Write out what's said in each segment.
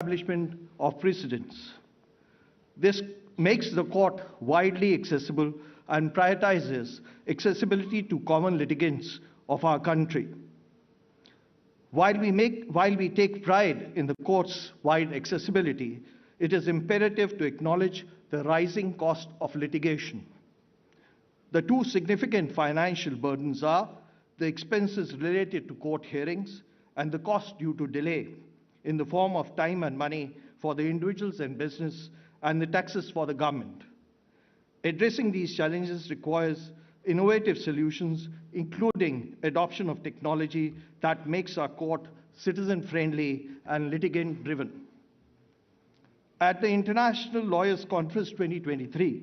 establishment of precedents. This makes the court widely accessible and prioritizes accessibility to common litigants of our country. While we take pride in the court's wide accessibility, it is imperative to acknowledge the rising cost of litigation. The two significant financial burdens are the expenses related to court hearings and the cost due to delay in the form of time and money for the individuals and business and the taxes for the government. Addressing these challenges requires innovative solutions, including adoption of technology that makes our court citizen-friendly and litigant-driven. At the International Lawyers Conference 2023,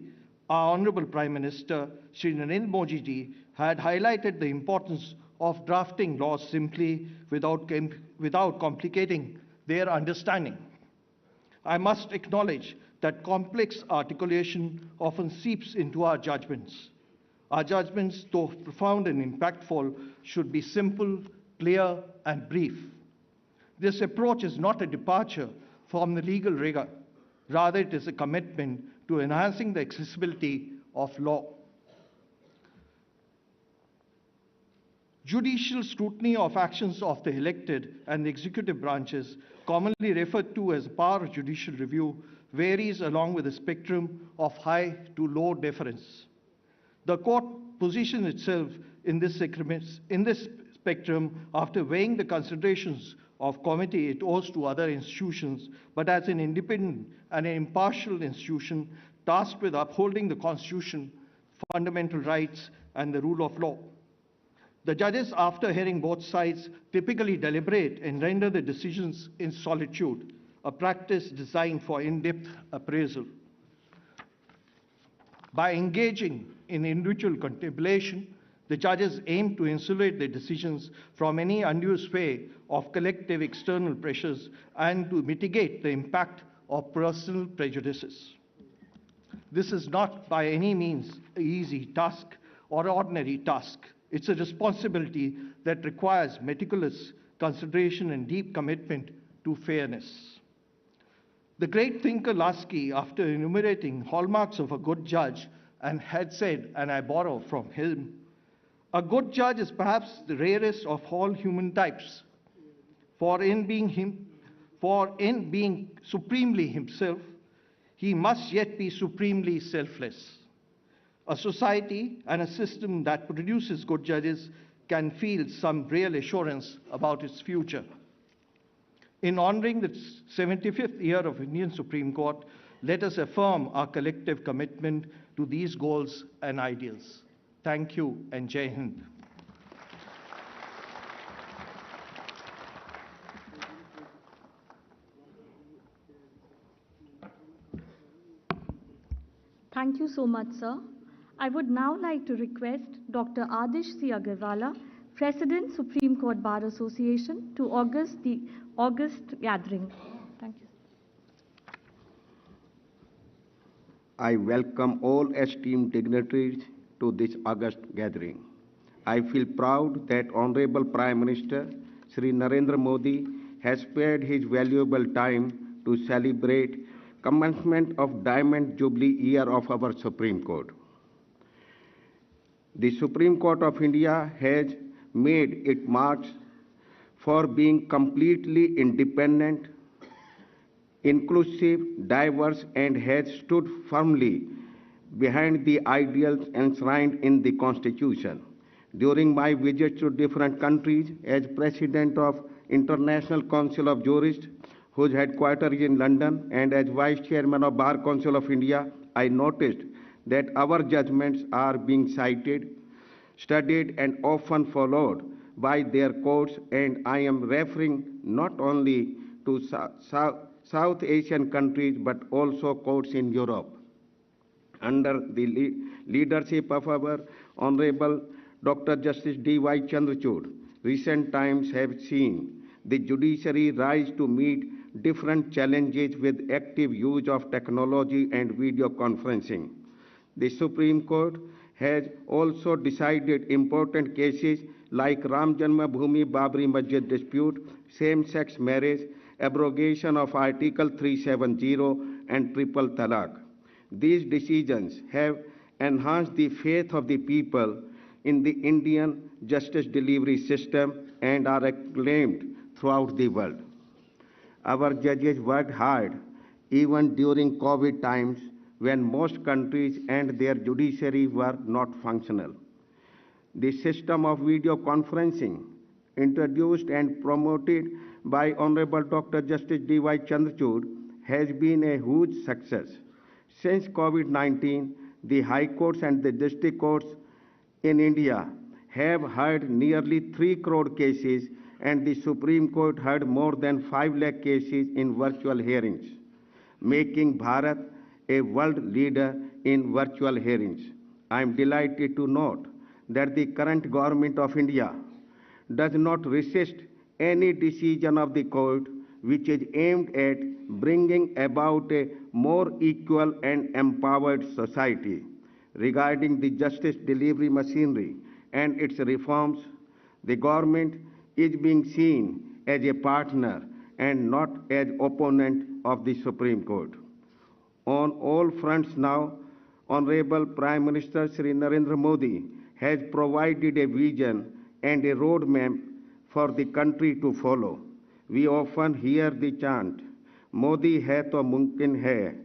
our Honorable Prime Minister, Shri Narendra Modi ji, had highlighted the importance of drafting laws simply without complicating their understanding. I must acknowledge that complex articulation often seeps into our judgments. Our judgments, though profound and impactful, should be simple, clear, and brief. This approach is not a departure from the legal rigor. Rather, it is a commitment to enhancing the accessibility of law. Judicial scrutiny of actions of the elected and the executive branches, commonly referred to as power of judicial review, varies along with a spectrum of high to low deference. The court positions itself in this spectrum after weighing the considerations of committee it owes to other institutions, but as an independent and an impartial institution tasked with upholding the Constitution, fundamental rights, and the rule of law. The judges, after hearing both sides, typically deliberate and render the decisions in solitude, a practice designed for in-depth appraisal. By engaging in individual contemplation, the judges aim to insulate their decisions from any undue sway of collective external pressures and to mitigate the impact of personal prejudices. This is not by any means an easy task or ordinary task. It's a responsibility that requires meticulous consideration and deep commitment to fairness. The great thinker Lasky, after enumerating hallmarks of a good judge, had said, and I borrow from him, a good judge is perhaps the rarest of all human types, for in being supremely himself, he must yet be supremely selfless. A society and a system that produces good judges can feel some real assurance about its future. In honoring the 75th year of Indian Supreme Court, let us affirm our collective commitment to these goals and ideals. Thank you and Jai Hind. Thank you so much, sir. I would now like to request Dr. Adish C. Agarwala, President, Supreme Court Bar Association, to august the August gathering. Thank you. I welcome all esteemed dignitaries to this August gathering. I feel proud that Honorable Prime Minister Shri Narendra Modi has spared his valuable time to celebrate commencement of Diamond Jubilee year of our Supreme Court. The Supreme Court of India has made its marks for being completely independent, inclusive, diverse, and has stood firmly behind the ideals enshrined in the Constitution. During my visits to different countries as President of International Council of Jurists, whose headquarters is in London, and as Vice Chairman of Bar Council of India, I noticed that our judgments are being cited, studied, and often followed by their courts, and I am referring not only to South Asian countries but also courts in Europe. Under the leadership of our Honorable Dr. Justice D.Y. Chandrachud, recent times have seen the judiciary rise to meet different challenges with active use of technology and video conferencing. The Supreme Court has also decided important cases like Ram Janma Bhoomi Babri Masjid dispute, same-sex marriage, abrogation of Article 370 and triple talaq. These decisions have enhanced the faith of the people in the Indian justice delivery system and are acclaimed throughout the world. Our judges worked hard even during COVID times when most countries and their judiciary were not functional. The system of video conferencing, introduced and promoted by Honorable Dr. Justice D.Y. Chandrachud, has been a huge success. Since COVID-19, the High Courts and the District Courts in India have heard nearly 3 crore cases, and the Supreme Court heard more than 5 lakh cases in virtual hearings, making Bharat a world leader in virtual hearings. I am delighted to note that the current government of India does not resist any decision of the court which is aimed at bringing about a more equal and empowered society. Regarding the justice delivery machinery and its reforms, the government is being seen as a partner and not as opponent of the Supreme Court. On all fronts now, Honorable Prime Minister Shri Narendra Modi has provided a vision and a roadmap for the country to follow. We often hear the chant, Modi hai to mumkin hai.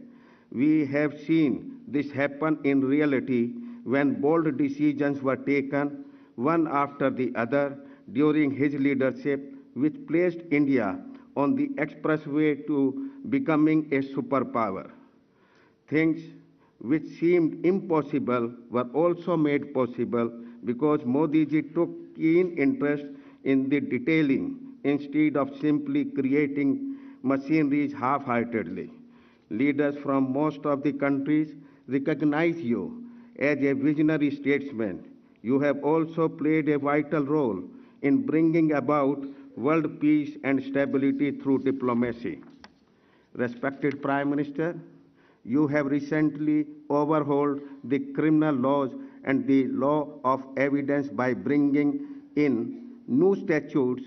We have seen this happen in reality when bold decisions were taken, one after the other, during his leadership, which placed India on the expressway to becoming a superpower. Things which seemed impossible were also made possible because Modi ji took keen interest in the detailing instead of simply creating machineries half-heartedly. Leaders from most of the countries recognize you as a visionary statesman. You have also played a vital role in bringing about world peace and stability through diplomacy. Respected Prime Minister, you have recently overhauled the criminal laws and the law of evidence by bringing in new statutes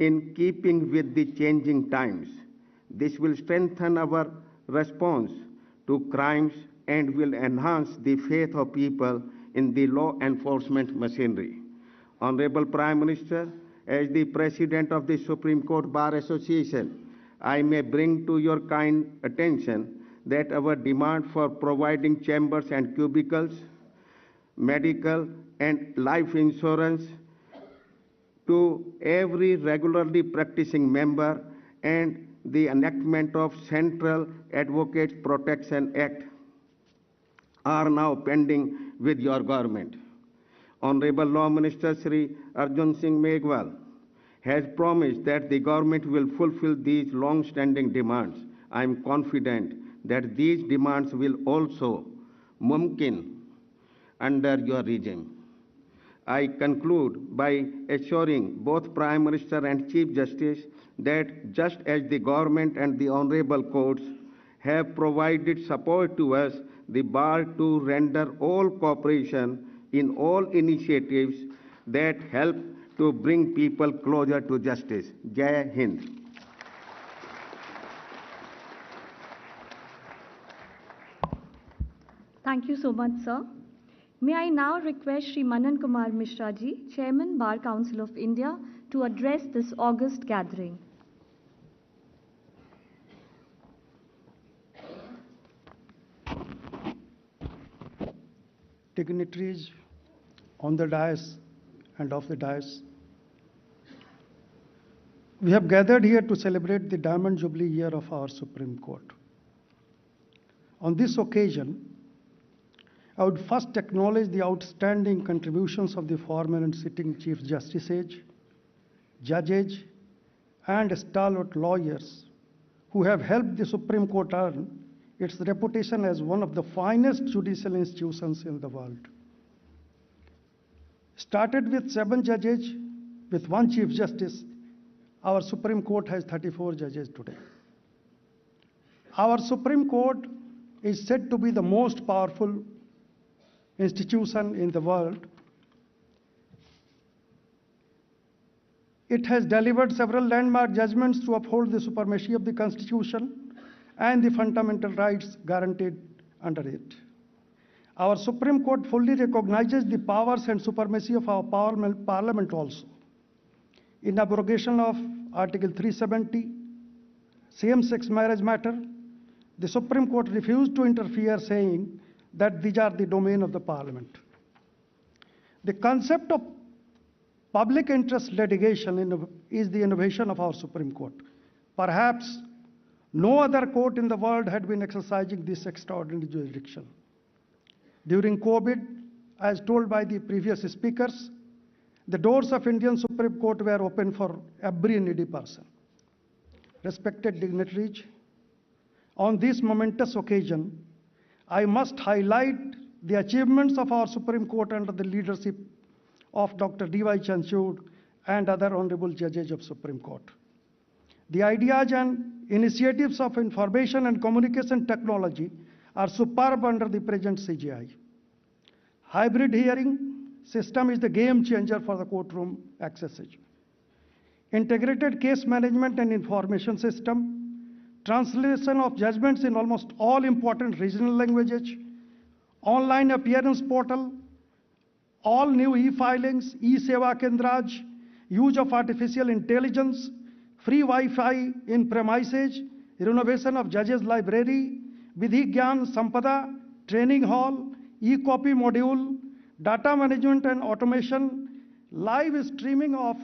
in keeping with the changing times. This will strengthen our response to crimes and will enhance the faith of people in the law enforcement machinery. Honorable Prime Minister, as the President of the Supreme Court Bar Association, I may bring to your kind attention that our demand for providing chambers and cubicles, medical and life insurance to every regularly practicing member and the enactment of Central Advocates Protection Act are now pending with your government. Honorable Law Minister Shri Arjun Singh Meghwal has promised that the government will fulfill these long-standing demands. I am confident that these demands will also mumkin under your regime. I conclude by assuring both Prime Minister and Chief Justice that just as the government and the honorable courts have provided support to us, the bar to render all cooperation in all initiatives that help to bring people closer to justice. Jai Hind. Thank you so much, sir. May I now request Shri Manan Kumar Mishra ji, Chairman Bar Council of India, to address this august gathering. Dignitaries on the dais and off the dais, we have gathered here to celebrate the Diamond Jubilee year of our Supreme Court. On this occasion, I would first acknowledge the outstanding contributions of the former and sitting Chief Justices, judges, and stalwart lawyers who have helped the Supreme Court earn its reputation as one of the finest judicial institutions in the world. Started with 7 judges with 1 Chief Justice, our Supreme Court has 34 judges today. Our Supreme Court is said to be the most powerful institution in the world. it has delivered several landmark judgments to uphold the supremacy of the Constitution and the fundamental rights guaranteed under it. Our Supreme Court fully recognizes the powers and supremacy of our Parliament also. In abrogation of Article 370, same-sex marriage matter, the Supreme Court refused to interfere, saying that these are the domain of the Parliament. The concept of public interest litigation is the innovation of our Supreme Court. Perhaps no other court in the world had been exercising this extraordinary jurisdiction. During COVID, as told by the previous speakers, the doors of Indian Supreme Court were open for every needy person. Respected dignitaries, on this momentous occasion, I must highlight the achievements of our Supreme Court under the leadership of Dr. D.Y. Chanchud and other honorable judges of Supreme Court. The ideas and initiatives of information and communication technology are superb under the present CGI. Hybrid hearing system is the game changer for the courtroom access. Integrated case management and information system, translation of judgments in almost all important regional languages, online appearance portal, all new e-filings, e-seva kendraj, use of artificial intelligence, free Wi-Fi in premises, renovation of judges' library, Vidhi Gyan Sampada, training hall, e-copy module, data management and automation, live streaming of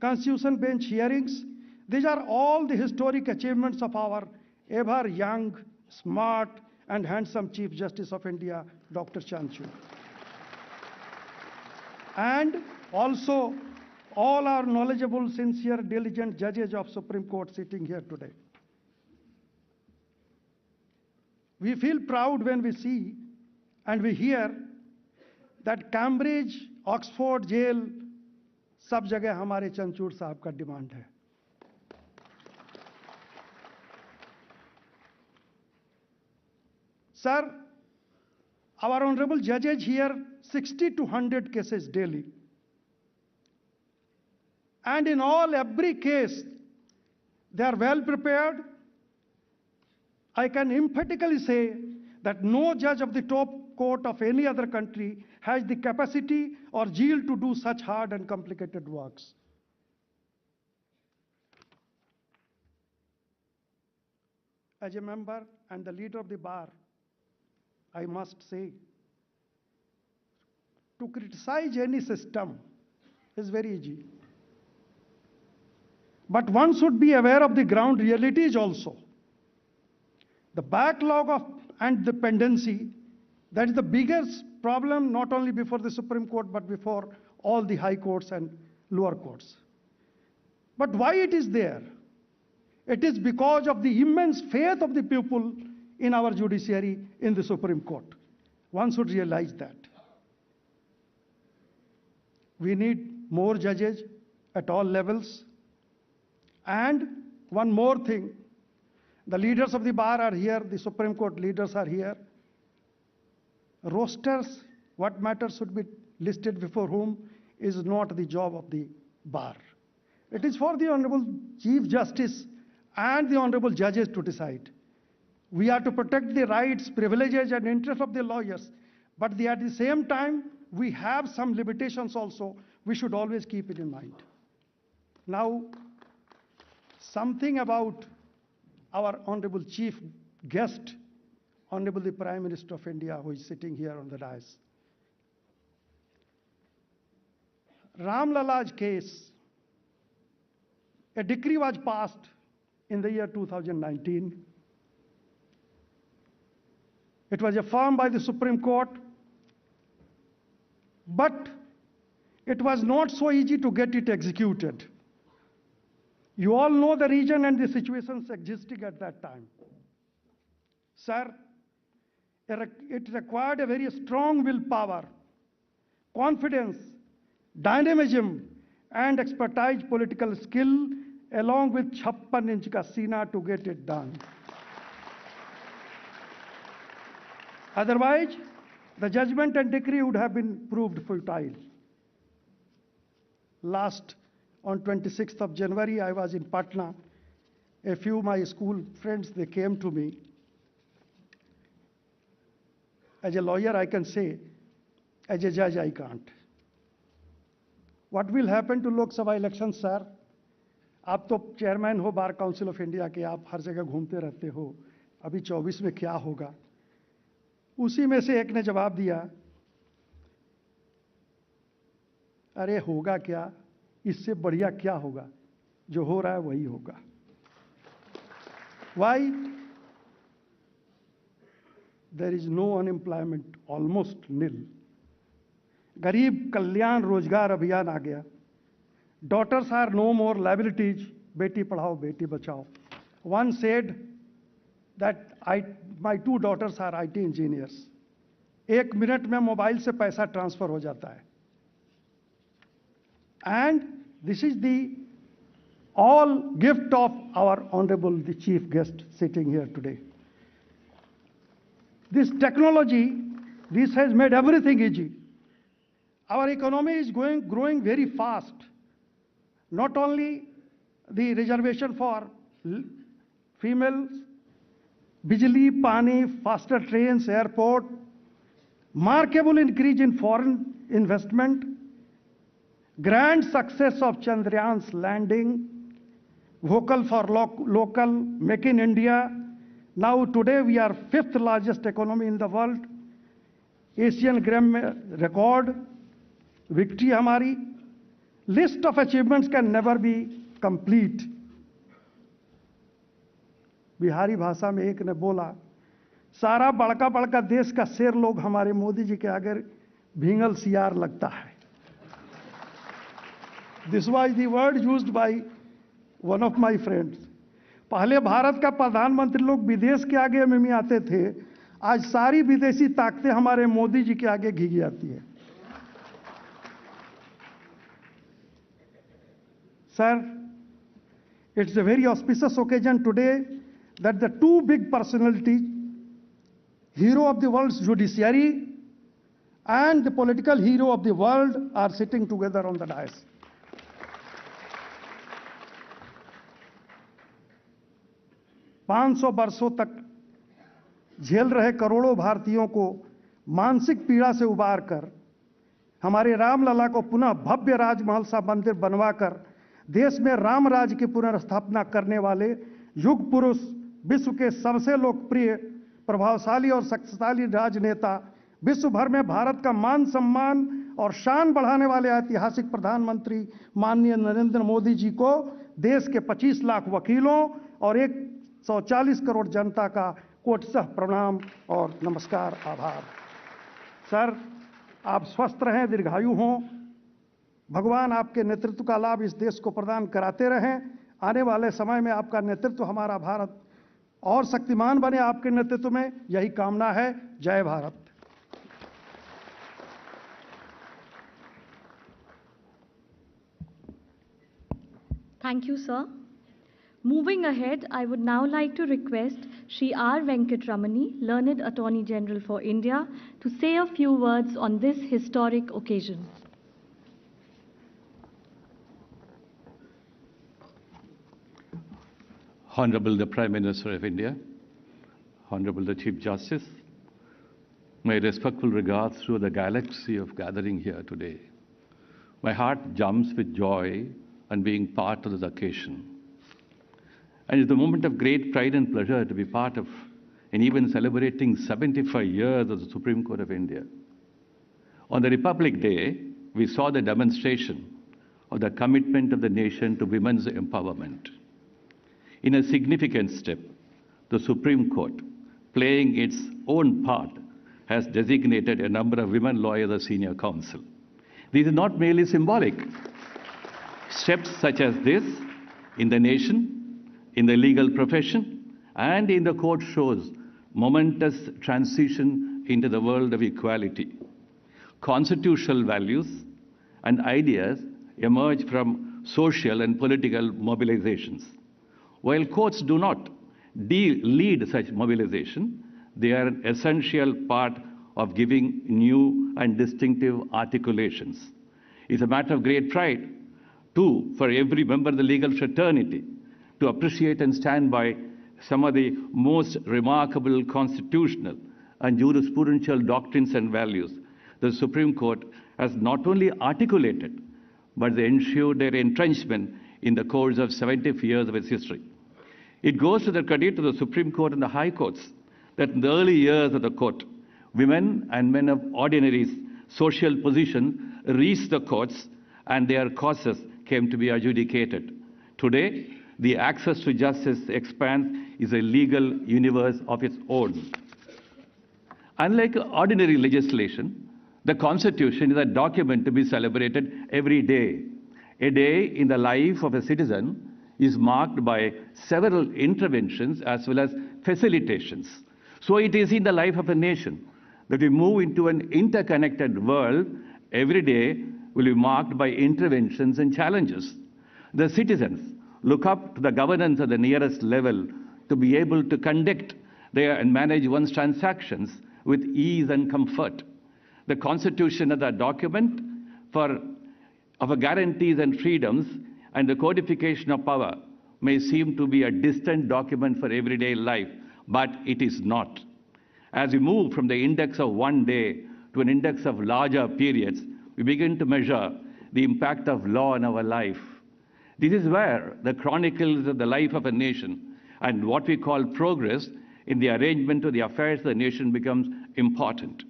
Constitution Bench hearings. These are all the historic achievements of our ever young, smart, and handsome Chief Justice of India, Dr. Chanchud. And also all our knowledgeable, sincere, diligent judges of Supreme Court sitting here today. We feel proud when we see and we hear that Cambridge, Oxford jail, सब जगह हमारे चंचूड़ साहब का demand है. Sir, our honorable judges hear 60 to 100 cases daily. And in every case, they are well prepared. I can emphatically say that no judge of the top court of any other country has the capacity or zeal to do such hard and complicated works. As a member and the leader of the bar, I must say, to criticize any system is very easy. But one should be aware of the ground realities also. The backlog and dependency, that is the biggest problem not only before the Supreme Court but before all the high courts and lower courts. But why it is there? It is because of the immense faith of the people in our judiciary, in the Supreme Court. One should realize that. We need more judges at all levels. And one more thing, the leaders of the bar are here, the Supreme Court leaders are here. Rosters, what matters should be listed before whom, is not the job of the bar. It is for the Honorable Chief Justice and the Honorable Judges to decide. We are to protect the rights, privileges, and interests of the lawyers, but at the same time, we have some limitations also. We should always keep it in mind. Now, something about our Honorable Chief Guest, Honorable the Prime Minister of India, who is sitting here on the dais. Ram Lala's case, a decree was passed in the year 2019. It was affirmed by the Supreme Court, but it was not so easy to get it executed. You all know the region and the situations existing at that time. Sir, it required a very strong willpower, confidence, dynamism, and expertise political skill, along with 56-inch ka seena to get it done. Otherwise, the judgment and decree would have been proved futile. Last On 26th of January, I was in Patna. A few of my school friends, they came to me. As a lawyer, I can say, as a judge, I can't. What will happen to Lok Sabha elections, sir? आप तो chairman हो बार council of India के, आप हर जगह घूमते रहते हो, अभी 24 में क्या होगा? उसी में से एक ने जवाब दिया, अरे होगा क्या, इससे बढ़िया क्या होगा, जो हो रहा है वही होगा. Why? There is no unemployment, almost nil. गरीब कल्याण रोजगार अभियान आ गया. Daughters are no more liabilities. Beti Padhao Beti Bachao. One said that my 2 daughters are IT engineers. 1 minute में मोबाइल से पैसा ट्रांसफर हो जाता है. And this is the all gift of our honorable the chief guest sitting here today. This technology, this has made everything easy. Our economy is growing very fast. Not only the reservation for females, bijli, pani, faster trains, airport, remarkable increase in foreign investment, grand success of Chandrayaan's landing, vocal for local, make in India. Now today we are 5th largest economy in the world. Asian Games record, victory हमारी. List of achievements can never be complete. Bihari भाषा में एक ने बोला, सारा बड़का बड़का देश का शेर लोग हमारे मोदी जी के आगे भींगल सियार लगता है. This was the word used by one of my friends. पहले भारत का प्रधानमंत्री लोग विदेश के आगे में आते थे, आज सारी विदेशी ताकतें हमारे मोदी जी के आगे घिघी आती है. Sir, it's a very auspicious occasion today that the 2 big personalities, hero of the world's judiciary and the political hero of the world, are sitting together on the dais. पांच सौ वर्षों तक झेल रहे करोड़ों भारतीयों को मानसिक पीड़ा से उबार कर हमारे रामलला को पुनः भव्य राजमहल सा मंदिर बनवाकर देश में राम राज्य की पुनर्स्थापना करने वाले युग पुरुष, विश्व के सबसे लोकप्रिय, प्रभावशाली और शक्तिशाली राजनेता, विश्व भर में भारत का मान सम्मान और शान बढ़ाने वाले ऐतिहासिक प्रधानमंत्री माननीय नरेंद्र मोदी जी को देश के 25 लाख वकीलों और 140 करोड़ जनता का कोटि प्रणाम और नमस्कार, आभार. सर, आप स्वस्थ रहें, दीर्घायु हों. भगवान आपके नेतृत्व का लाभ इस देश को प्रदान कराते रहें. आने वाले समय में आपका नेतृत्व, हमारा भारत और शक्तिमान बने आपके नेतृत्व में, यही कामना है. जय Bharat. Thank you, sir. Moving ahead, I would now like to request Shri R. Venkatramani, Learned Attorney General for India, to say a few words on this historic occasion. Honorable the Prime Minister of India, Honorable the Chief Justice, my respectful regards to the galaxy of gathering here today. My heart jumps with joy and being part of this occasion. And it's a moment of great pride and pleasure to be part of and even celebrating 75 years of the Supreme Court of India. On the Republic Day, we saw the demonstration of the commitment of the nation to women's empowerment. In a significant step, the Supreme Court, playing its own part, has designated a number of women lawyers as senior counsel. This is not merely symbolic. Steps such as this in the nation, in the legal profession, and in the court shows momentous transition into the world of equality. Constitutional values and ideas emerge from social and political mobilizations. While courts do not lead such mobilization, they are an essential part of giving new and distinctive articulations. It's a matter of great pride Two, for every member of the legal fraternity to appreciate and stand by some of the most remarkable constitutional and jurisprudential doctrines and values the Supreme Court has not only articulated, but they ensured their entrenchment in the course of 70 years of its history. It goes to the credit of the Supreme Court and the High Courts that in the early years of the court, women and men of ordinary social position reached the courts and their causes came to be adjudicated. Today, the access to justice expands is a legal universe of its own. Unlike ordinary legislation, the Constitution is a document to be celebrated every day. A day in the life of a citizen is marked by several interventions as well as facilitations. So it is in the life of a nation that we move into an interconnected world. Every day will be marked by interventions and challenges. The citizens look up to the governance at the nearest level to be able to conduct their and manage one's transactions with ease and comfort. The Constitution is a document of guarantees and freedoms, and the codification of power may seem to be a distant document for everyday life, but it is not. As we move from the index of one day to an index of larger periods, we begin to measure the impact of law in our life. This is where the chronicles of the life of a nation and what we call progress in the arrangement of the affairs of the nation becomes important.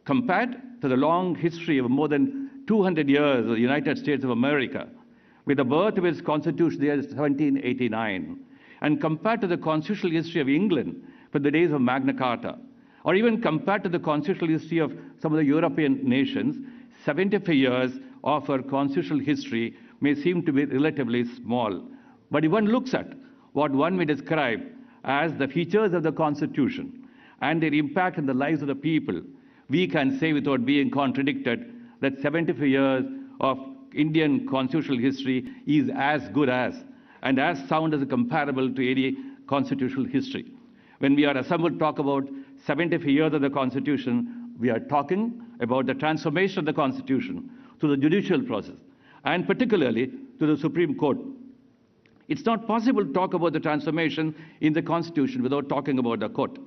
Compared to the long history of more than 200 years of the United States of America, with the birth of its Constitution in the year 1789, and compared to the constitutional history of England from the days of Magna Carta, or even compared to the constitutional history of some of the European nations, 75 years of our constitutional history may seem to be relatively small. But if one looks at what one may describe as the features of the Constitution and their impact on the lives of the people, we can say without being contradicted that 75 years of Indian constitutional history is as good as and as sound as comparable to any constitutional history. When we are assembled to talk about 75 years of the Constitution, we are talking about the transformation of the Constitution to the judicial process, and particularly to the Supreme Court. It's not possible to talk about the transformation in the Constitution without talking about the court.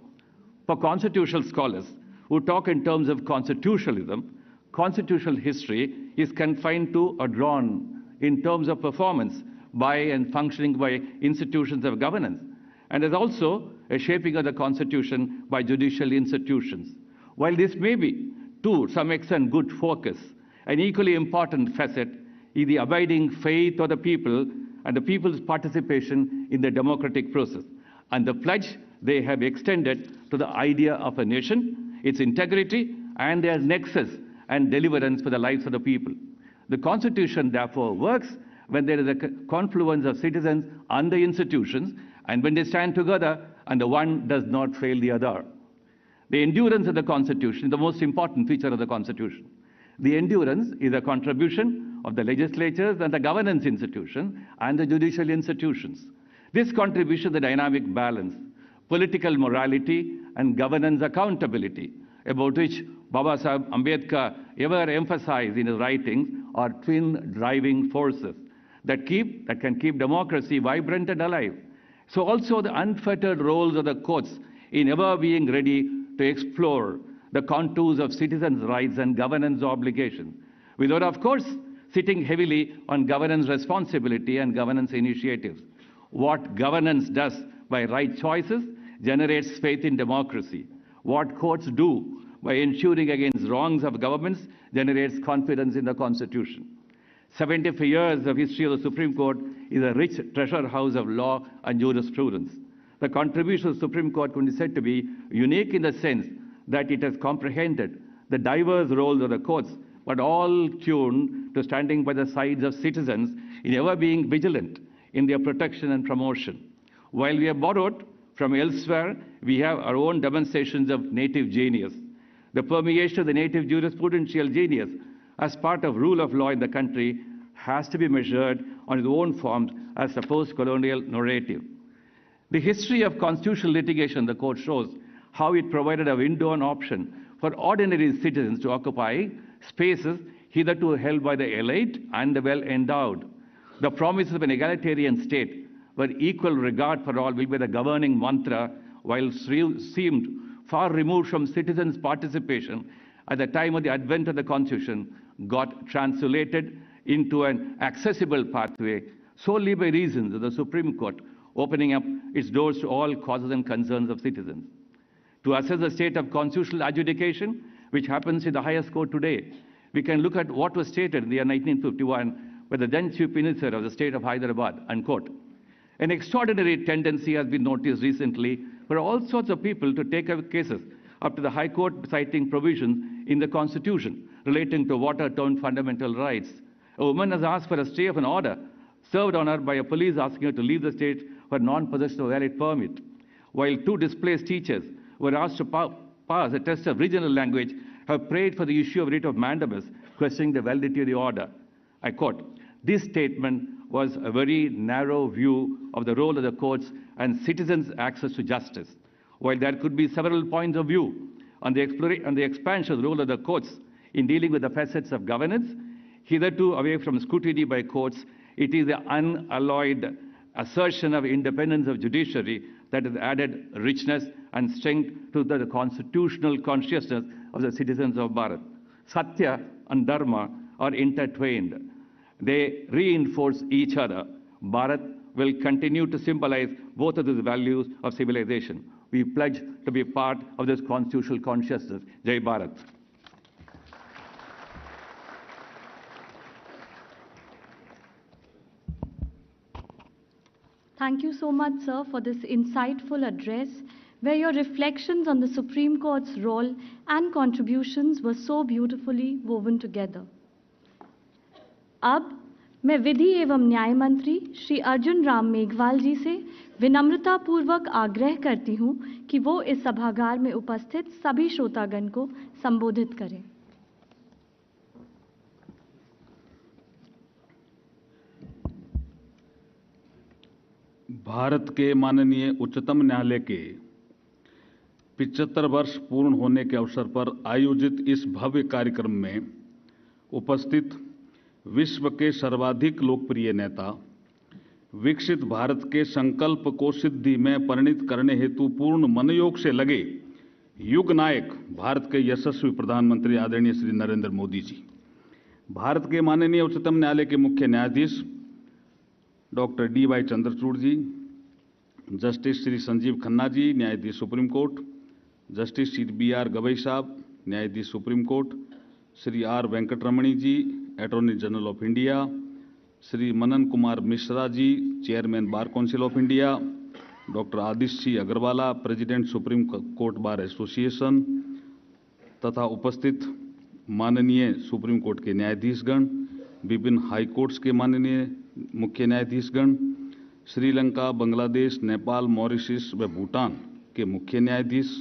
For constitutional scholars who talk in terms of constitutionalism, constitutional history is confined to or drawn in terms of performance by and functioning by institutions of governance, and there's also a shaping of the Constitution by judicial institutions. While this may be, to some extent, good focus, an equally important facet is the abiding faith of the people and the people's participation in the democratic process, and the pledge they have extended to the idea of a nation, its integrity, and their nexus and deliverance for the lives of the people. The Constitution, therefore, works when there is a confluence of citizens and the institutions, and when they stand together and the one does not fail the other. The endurance of the Constitution is the most important feature of the Constitution. The endurance is a contribution of the legislatures and the governance institutions and the judicial institutions. This contribution is a dynamic balance, political morality and governance accountability, about which Baba Sahib Ambedkar ever emphasized in his writings, are twin driving forces that can keep democracy vibrant and alive. So also the unfettered roles of the courts in ever being ready to explore the contours of citizens' rights and governance obligations, without, of course, sitting heavily on governance responsibility and governance initiatives. What governance does by right choices generates faith in democracy. What courts do by ensuring against wrongs of governments generates confidence in the Constitution. 75 years of history of the Supreme Court is a rich treasure house of law and jurisprudence. The contribution of the Supreme Court can be said to be unique in the sense that it has comprehended the diverse roles of the courts, but all tuned to standing by the sides of citizens in ever being vigilant in their protection and promotion. While we have borrowed from elsewhere, we have our own demonstrations of native genius. The permeation of the native jurisprudential genius as part of rule of law in the country has to be measured on its own forms as a post-colonial narrative. The history of constitutional litigation, the court shows how it provided a window and option for ordinary citizens to occupy spaces hitherto held by the elite and the well-endowed. The promises of an egalitarian state where equal regard for all will be the governing mantra, while seemed far removed from citizens' participation at the time of the advent of the Constitution, got translated into an accessible pathway solely by reasons of the Supreme Court opening up its doors to all causes and concerns of citizens. To assess the state of constitutional adjudication, which happens in the highest court today, we can look at what was stated in the year 1951 by the then Chief Minister of the state of Hyderabad, unquote. An extraordinary tendency has been noticed recently for all sorts of people to take up cases up to the High Court, citing provisions in the Constitution relating to what are termed fundamental rights. A woman has asked for a stay of an order served on her by a police asking her to leave the state for non-possession of a valid permit, while two displaced teachers were asked to pass a test of regional language have prayed for the issue of writ of mandamus, questioning the validity of the order. I quote, "This statement was a very narrow view of the role of the courts and citizens' access to justice. While there could be several points of view on the expansion of the role of the courts in dealing with the facets of governance, hitherto away from scrutiny by courts, it is the unalloyed assertion of independence of judiciary that has added richness and strength to the constitutional consciousness of the citizens of Bharat. Satya and Dharma are intertwined. They reinforce each other. Bharat will continue to symbolize both of these values of civilization. We pledge to be part of this constitutional consciousness. Jai Bharat. Thank you so much, sir, for this insightful address, where your reflections on the Supreme Court's role and contributions were so beautifully woven together. अब मैं विधि एवं न्याय मंत्री श्री अर्जुन राम मेघवाल जी से विनम्रता पूर्वक आग्रह करती हूं कि वो इस सभागार में उपस्थित सभी श्रोतागण को संबोधित करें। भारत के माननीय उच्चतम न्यायालय के 75 वर्ष पूर्ण होने के अवसर पर आयोजित इस भव्य कार्यक्रम में उपस्थित विश्व के सर्वाधिक लोकप्रिय नेता, विकसित भारत के संकल्प को सिद्धि में परिणत करने हेतु पूर्ण मनोयोग से लगे युग नायक, भारत के यशस्वी प्रधानमंत्री आदरणीय श्री नरेंद्र मोदी जी, भारत के माननीय उच्चतम न्यायालय के मुख्य न्यायाधीश doctor D.Y. Chandrachud ji, justice Shri Sanjiv Khanna ji, न्यायाधीश supreme court, justice Shri B.R. Gavai sahab, न्यायाधीश supreme court, Shri R. Venkataramani ji, attorney general of India, Shri Manan Kumar Mishra ji, chairman bar council of India, doctor Adish C Aggarwala, president supreme court bar association, तथा उपस्थित माननीय सुप्रीम कोर्ट के न्यायाधीशगण, विभिन्न हाई कोर्ट्स के माननीय मुख्य न्यायाधीशगण, श्रीलंका, बांग्लादेश, नेपाल, मॉरिशस व भूटान के मुख्य न्यायाधीश,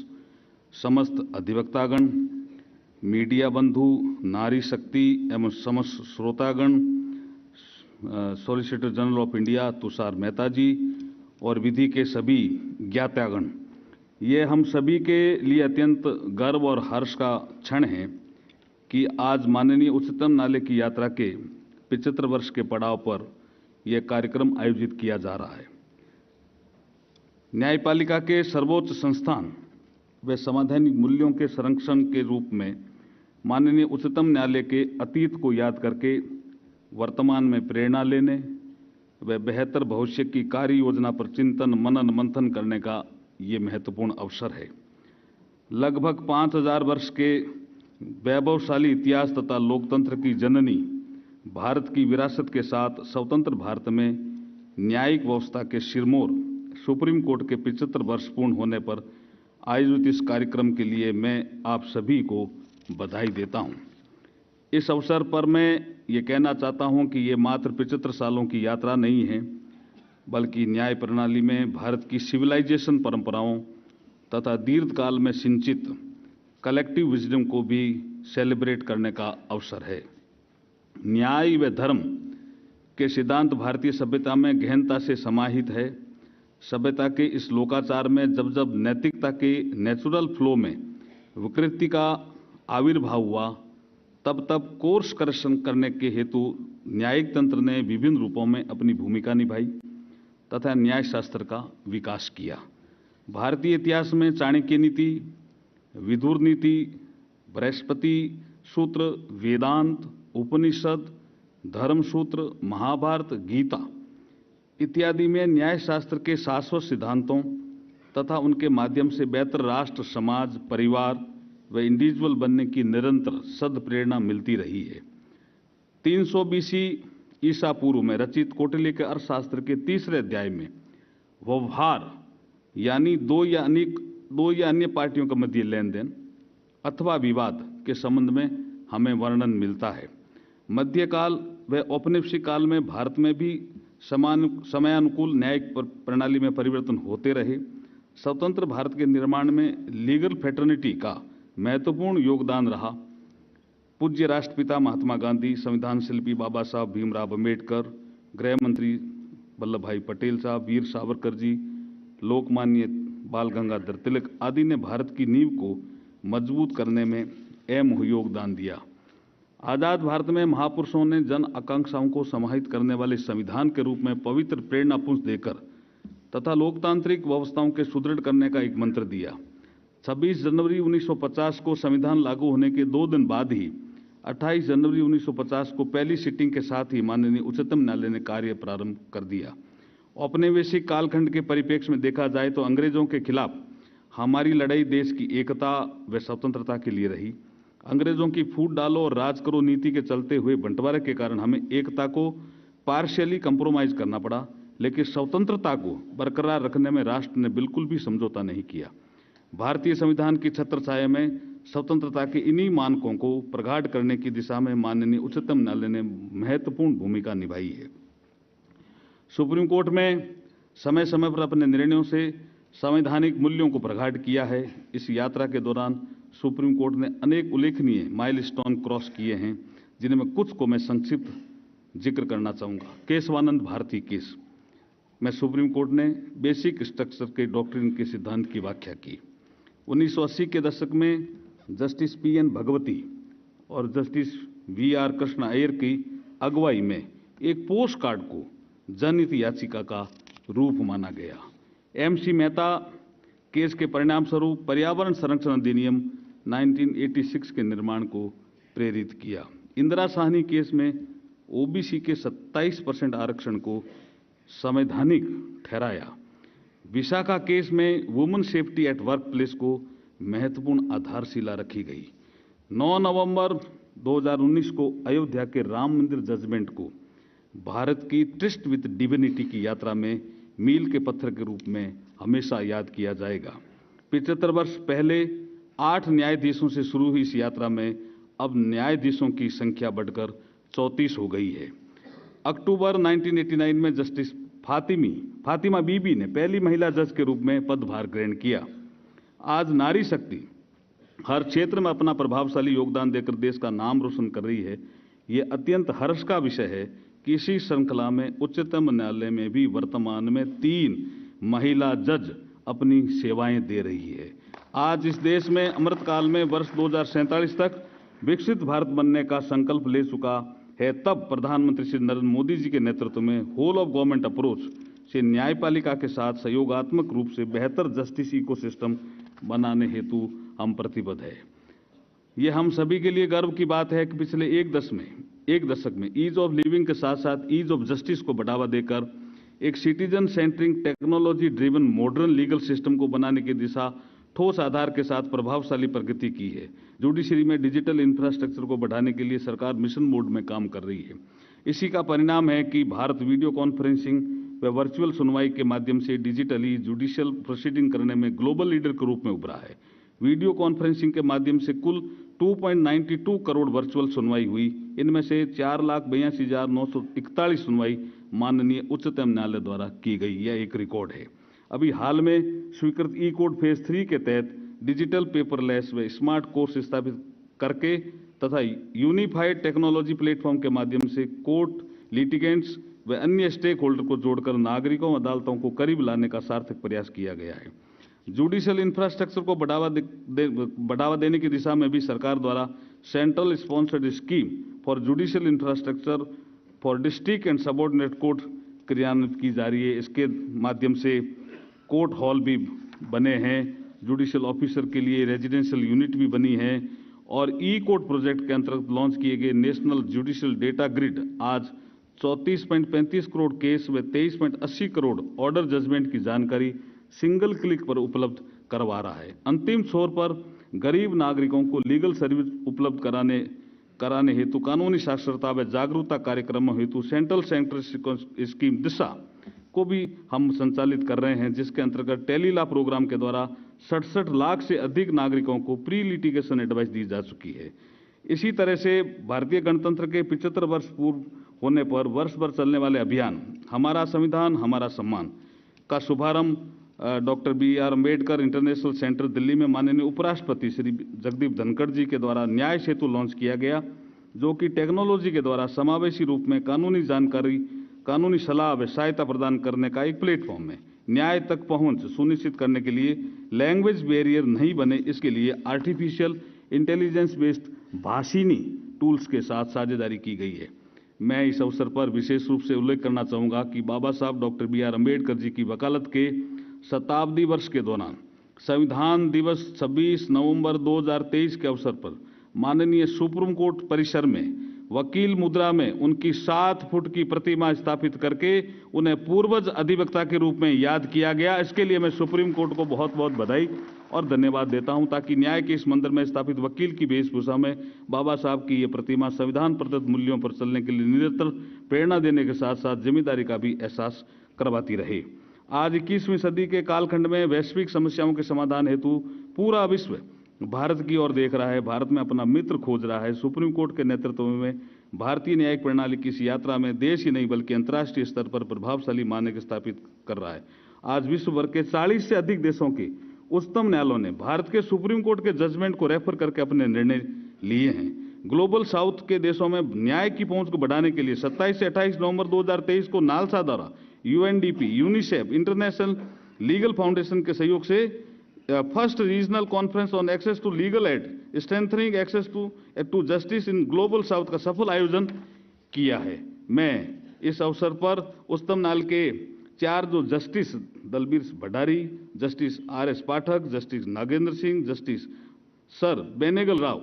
समस्त अधिवक्तागण, मीडिया बंधु, नारी शक्ति एवं समस्त श्रोतागण, solicitor general of India Tushar Mehta ji और विधि के सभी ज्ञातागण, ये हम सभी के लिए अत्यंत गर्व और हर्ष का क्षण है कि आज माननीय उच्चतम न्यायालय की यात्रा के 75 वर्ष के पड़ाव पर यह कार्यक्रम आयोजित किया जा रहा है। न्यायपालिका के सर्वोच्च संस्थान व संवैधानिक मूल्यों के संरक्षण के रूप में माननीय उच्चतम न्यायालय के अतीत को याद करके वर्तमान में प्रेरणा लेने व बेहतर भविष्य की कार्य योजना पर चिंतन, मनन, मंथन करने का ये महत्वपूर्ण अवसर है। लगभग 5000 वर्ष के वैभवशाली इतिहास तथा लोकतंत्र की जननी भारत की विरासत के साथ स्वतंत्र भारत में न्यायिक व्यवस्था के सिरमौर सुप्रीम कोर्ट के 75 वर्ष पूर्ण होने पर आयोजित इस कार्यक्रम के लिए मैं आप सभी को बधाई देता हूं। इस अवसर पर मैं ये कहना चाहता हूं कि ये मात्र 75 सालों की यात्रा नहीं है, बल्कि न्याय प्रणाली में भारत की सिविलाइजेशन परंपराओं तथा दीर्घकाल में सिंचित कलेक्टिव विजडम को भी सेलिब्रेट करने का अवसर है। न्याय व धर्म के सिद्धांत भारतीय सभ्यता में गहनता से समाहित है। सभ्यता के इस लोकाचार में जब जब नैतिकता के नेचुरल फ्लो में विकृति का आविर्भाव हुआ, तब तब कोर्स करेक्शन करने के हेतु न्यायिक तंत्र ने विभिन्न रूपों में अपनी भूमिका निभाई तथा न्याय शास्त्र का विकास किया। भारतीय इतिहास में चाणक्य नीति, विदुर नीति, बृहस्पति सूत्र, वेदांत, उपनिषद, धर्मसूत्र, महाभारत, गीता इत्यादि में न्याय शास्त्र के शाश्वत सिद्धांतों तथा उनके माध्यम से बेहतर राष्ट्र, समाज, परिवार व इंडिविजुअल बनने की निरंतर सद्प्रेरणा मिलती रही है। 300 BC ईसा पूर्व में रचित कौटिल्य के अर्थशास्त्र के तीसरे अध्याय में व्यवहार यानी दो या अन्य पार्टियों के मध्य लेन देन अथवा विवाद के संबंध में हमें वर्णन मिलता है। मध्यकाल व औपनिवेशिक काल में भारत में भी समयानुकूल न्यायिक प्रणाली में परिवर्तन होते रहे। स्वतंत्र भारत के निर्माण में लीगल फ्रेटर्निटी का महत्वपूर्ण योगदान रहा। पूज्य राष्ट्रपिता महात्मा गांधी, संविधान शिल्पी बाबा साहब भीमराव अम्बेडकर, गृह मंत्री वल्लभ भाई पटेल साहब, वीर सावरकर जी, लोकमान्य बाल गंगाधर तिलक आदि ने भारत की नींव को मजबूत करने में अहम योगदान दिया। आज़ाद भारत में महापुरुषों ने जन आकांक्षाओं को समाहित करने वाले संविधान के रूप में पवित्र प्रेरणा पुंज देकर तथा लोकतांत्रिक व्यवस्थाओं के सुदृढ़ करने का एक मंत्र दिया। 26 जनवरी 1950 को संविधान लागू होने के 2 दिन बाद ही 28 जनवरी 1950 को पहली सिटिंग के साथ ही माननीय उच्चतम न्यायालय ने कार्य प्रारंभ कर दिया। औपनिवेशिक कालखंड के परिप्रेक्ष्य में देखा जाए तो अंग्रेजों के खिलाफ हमारी लड़ाई देश की एकता व स्वतंत्रता के लिए रही। अंग्रेजों की फूट डालो और राज करो नीति के चलते हुए बंटवारे के कारण हमें एकता को पार्शियली कंप्रोमाइज करना पड़ा, लेकिन स्वतंत्रता को बरकरार रखने में राष्ट्र ने बिल्कुल भी समझौता नहीं किया। भारतीय संविधान की छत्रछाया में स्वतंत्रता के इन्हीं मानकों को प्रगाढ़ करने की दिशा में माननीय उच्चतम न्यायालय ने महत्वपूर्ण भूमिका निभाई है। सुप्रीम कोर्ट में समय समय पर अपने निर्णयों से संवैधानिक मूल्यों को प्रगाढ़ किया है। इस यात्रा के दौरान सुप्रीम कोर्ट ने अनेक उल्लेखनीय माइलस्टोन क्रॉस किए हैं, जिनमें कुछ को मैं संक्षिप्त जिक्र करना चाहूँगा। केशवानंद भारती केस में सुप्रीम कोर्ट ने बेसिक स्ट्रक्चर के डॉक्ट्रिन के सिद्धांत की व्याख्या की। 1980 के दशक में जस्टिस PN भगवती और जस्टिस VR कृष्णा अय्यर की अगुवाई में एक पोस्ट कार्ड को जनहित याचिका का रूप माना गया। MC मेहता केस के परिणाम स्वरूप पर्यावरण संरक्षण अधिनियम 1986 के निर्माण को प्रेरित किया। इंदिरा साहनी केस में OBC के 27% आरक्षण को संवैधानिक ठहराया। विशाखा केस में women safety at work place को महत्वपूर्ण आधारशिला रखी गई। 9 नवंबर 2019 को अयोध्या के राम मंदिर जजमेंट को भारत की ट्रस्ट विद डिविनिटी की यात्रा में मील के पत्थर के रूप में हमेशा याद किया जाएगा। 75 वर्ष पहले 8 न्यायाधीशों से शुरू हुई इस यात्रा में अब न्यायाधीशों की संख्या बढ़कर 34 हो गई है। अक्टूबर 1989 में जस्टिस फातिमा बीबी ने पहली महिला जज के रूप में पदभार ग्रहण किया। आज नारी शक्ति हर क्षेत्र में अपना प्रभावशाली योगदान देकर देश का नाम रोशन कर रही है। ये अत्यंत हर्ष का विषय है कि इसी श्रृंखला में उच्चतम न्यायालय में भी वर्तमान में 3 महिला जज अपनी सेवाएं दे रही है। आज इस देश में अमृतकाल में वर्ष 2047 तक विकसित भारत बनने का संकल्प ले चुका है। तब प्रधानमंत्री श्री नरेंद्र मोदी जी के नेतृत्व में होल ऑफ गवर्नमेंट अप्रोच से न्यायपालिका के साथ सहयोगात्मक रूप से बेहतर जस्टिस इकोसिस्टम बनाने हेतु हम प्रतिबद्ध है। ये हम सभी के लिए गर्व की बात है कि पिछले एक दशक में ईज ऑफ लिविंग के साथ साथ ईज ऑफ जस्टिस को बढ़ावा देकर एक citizen centric technology driven modern legal system को बनाने की दिशा ठोस आधार के साथ प्रभावशाली प्रगति की है। जुडिशरी में डिजिटल इंफ्रास्ट्रक्चर को बढ़ाने के लिए सरकार मिशन मोड में काम कर रही है। इसी का परिणाम है कि भारत वीडियो कॉन्फ्रेंसिंग व वर्चुअल सुनवाई के माध्यम से डिजिटली जुडिशियल प्रोसीडिंग करने में ग्लोबल लीडर के रूप में उभरा है। वीडियो कॉन्फ्रेंसिंग के माध्यम से कुल 2.92 करोड़ वर्चुअल सुनवाई हुई। इनमें से 4,82,941 सुनवाई माननीय उच्चतम न्यायालय द्वारा की गई। यह एक रिकॉर्ड है। अभी हाल में स्वीकृत ई कोड फेज 3 के तहत डिजिटल पेपरलेस व स्मार्ट कोर्स स्थापित करके तथा यूनिफाइड टेक्नोलॉजी प्लेटफॉर्म के माध्यम से कोर्ट, लिटिगेंट्स व अन्य स्टेक होल्डर को जोड़कर नागरिकों व अदालतों को करीब लाने का सार्थक प्रयास किया गया है। जुडिशियल इंफ्रास्ट्रक्चर को बढ़ावा देने की दिशा में भी सरकार द्वारा central sponsored scheme for judicial infrastructure for district and subordinate court क्रियान्वित की जा रही है। इसके माध्यम से कोर्ट हॉल भी बने हैं, जुडिशियल ऑफिसर के लिए रेजिडेंशियल यूनिट भी बनी है और ई कोर्ट प्रोजेक्ट के अंतर्गत लॉन्च किए गए नेशनल जुडिशियल डेटा ग्रिड आज 34.35 करोड़ केस व 23.80 करोड़ ऑर्डर जजमेंट की जानकारी सिंगल क्लिक पर उपलब्ध करवा रहा है। अंतिम छोर पर गरीब नागरिकों को लीगल सर्विस उपलब्ध कराने हेतु कानूनी साक्षरता व जागरूकता कार्यक्रमों हेतु सेंट्रल सेंटर स्कीम दिशा को भी हम संचालित कर रहे हैं, जिसके अंतर्गत टेली लॉ प्रोग्राम के द्वारा 67 लाख से अधिक नागरिकों को प्री लिटिगेशन एडवाइस दी जा चुकी है। इसी तरह से भारतीय गणतंत्र के 75 वर्ष पूर्व होने पर वर्ष भर चलने वाले अभियान हमारा संविधान हमारा सम्मान का शुभारंभ doctor B R. Ambedkar international centre Delhi में माननीय उपराष्ट्रपति श्री जगदीप धनखड़ जी के द्वारा न्याय सेतु लॉन्च किया गया, जो कि टेक्नोलॉजी के द्वारा समावेशी रूप में कानूनी जानकारी, कानूनी सलाह व सहायता प्रदान करने का एक प्लेटफॉर्म है। न्याय तक पहुंच सुनिश्चित करने के लिए लैंग्वेज बैरियर नहीं बने, इसके लिए artificial intelligence based Bhashini tools के साथ साझेदारी की गई है। मैं इस अवसर पर विशेष रूप से उल्लेख करना चाहूँगा कि बाबा साहब डॉक्टर बी.आर. अम्बेडकर जी की वकालत के शताब्दी वर्ष के दौरान संविधान दिवस 26 नवंबर 2023 के अवसर पर माननीय सुप्रीम कोर्ट परिसर में वकील मुद्रा में उनकी 7 फुट की प्रतिमा स्थापित करके उन्हें पूर्वज अधिवक्ता के रूप में याद किया गया। इसके लिए मैं सुप्रीम कोर्ट को बहुत बहुत बधाई और धन्यवाद देता हूं, ताकि न्याय के इस मंदिर में स्थापित वकील की वेशभूषा में बाबा साहब की ये प्रतिमा संविधान प्रदत्त मूल्यों पर चलने के लिए निरंतर प्रेरणा देने के साथ साथ जिम्मेदारी का भी एहसास करवाती रहे। आज 21वीं सदी के कालखंड में वैश्विक समस्याओं के समाधान हेतु पूरा विश्व भारत की ओर देख रहा है, भारत में अपना मित्र खोज रहा है। सुप्रीम कोर्ट के नेतृत्व में भारतीय न्यायिक प्रणाली की इस यात्रा में देश ही नहीं बल्कि अंतर्राष्ट्रीय स्तर पर प्रभावशाली मानक स्थापित कर रहा है। आज विश्व भर के 40 से अधिक देशों के उच्चतम न्यायालयों ने भारत के सुप्रीम कोर्ट के जजमेंट को रेफर करके अपने निर्णय लिए हैं। ग्लोबल साउथ के देशों में न्याय की पहुंच को बढ़ाने के लिए 27 से 28 नवंबर 2023 को नालसा द्वारा UNDP, UNICEF, international legal foundation के सहयोग से first regional conference on access to legal aid strengthening access to justice in global south का सफल आयोजन किया है। मैं इस अवसर पर उच्चतम न्यायालय के 4 जो justice Dalbir Bhandari, justice R S. Pathak, justice Nagendra Singh, justice sir Benegal Rau,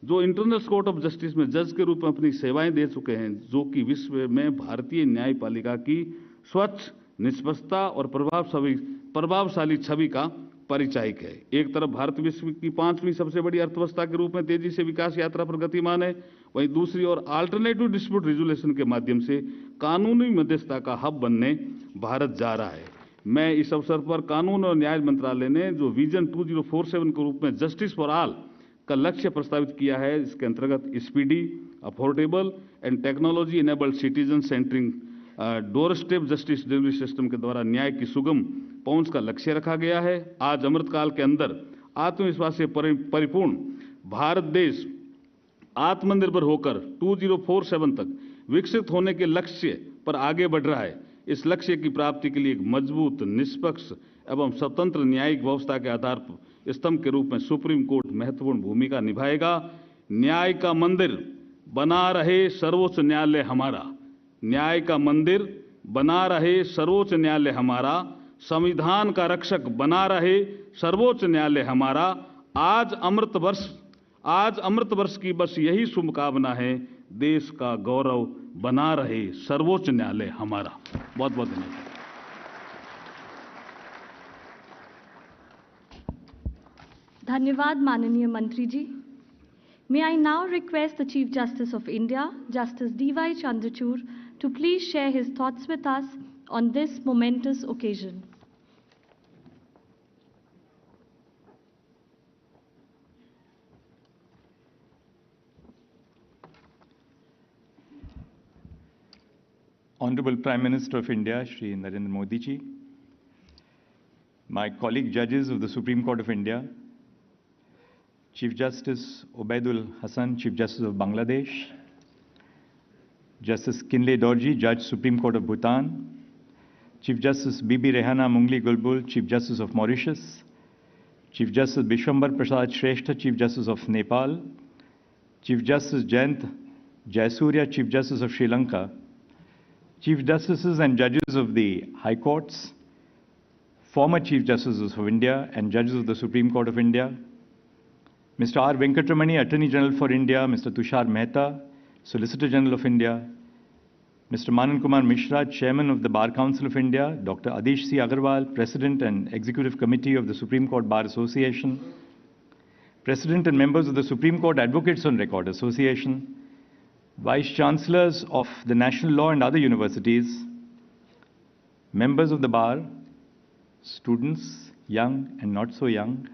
जो इंटरनेशनल कोर्ट ऑफ जस्टिस में जज के रूप में अपनी सेवाएं दे चुके हैं, जो कि विश्व में भारतीय न्यायपालिका की स्वच्छ, निष्पक्षता और प्रभावशाली छवि का परिचायक है। एक तरफ भारत विश्व की 5वीं सबसे बड़ी अर्थव्यवस्था के रूप में तेजी से विकास यात्रा पर गतिमान है, वहीं दूसरी ओर अल्टरनेटिव डिस्प्यूट रिजोल्यूशन के माध्यम से कानूनी मध्यस्थता का हब बनने भारत जा रहा है। मैं इस अवसर पर कानून और न्याय मंत्रालय ने जो विजन 2047 के रूप में जस्टिस फॉर ऑल का लक्ष्य प्रस्तावित किया है, इसके अंतर्गत speedy, affordable and technology enabled citizen centring door step justice delivery system के द्वारा न्याय की सुगम पहुंच का लक्ष्य रखा गया है। आज अमृतकाल के अंदर आत्मविश्वास से परिपूर्ण भारत देश आत्मनिर्भर होकर 2047 तक विकसित होने के लक्ष्य पर आगे बढ़ रहा है। इस लक्ष्य की प्राप्ति के लिए एक मजबूत, निष्पक्ष एवं स्वतंत्र न्यायिक व्यवस्था के आधार पर स्तंभ के रूप में सुप्रीम कोर्ट महत्वपूर्ण भूमिका निभाएगा। न्याय का मंदिर बना रहे सर्वोच्च न्यायालय हमारा, न्याय का मंदिर बना रहे सर्वोच्च न्यायालय हमारा, संविधान का रक्षक बना रहे सर्वोच्च न्यायालय हमारा। आज अमृत वर्ष की बस यही शुभकामना है, देश का गौरव बना रहे सर्वोच्च न्यायालय हमारा। बहुत बहुत धन्यवाद। धन्यवाद माननीय मंत्री जी। May I now request the Chief Justice of India, Justice D.Y. Chandrachud, to please share his thoughts with us on this momentous occasion. Honorable Prime Minister of India, Shri Narendra Modi ji, my colleague judges of the Supreme Court of India, Chief Justice Obaidul Hassan, Chief Justice of Bangladesh, Justice Kinley Dorji, Judge Supreme Court of Bhutan, Chief Justice Bibi Rehana Mungli Gulbul, Chief Justice of Mauritius, Chief Justice Bishwambar Prasad Shrestha, Chief Justice of Nepal, Chief Justice Jayant Jayasurya, Chief Justice of Sri Lanka, Chief Justices and Judges of the High Courts, former Chief Justices of India and Judges of the Supreme Court of India, Mr. R. Venkatramani, Attorney General for India, Mr. Tushar Mehta, Solicitor General of India, Mr. Manan Kumar Mishra, Chairman of the Bar Council of India, Dr. Adish C. Agarwal, President and Executive Committee of the Supreme Court Bar Association, President and members of the Supreme Court Advocates on Record Association, Vice Chancellors of the National Law and other universities, members of the Bar, students, young and not so young,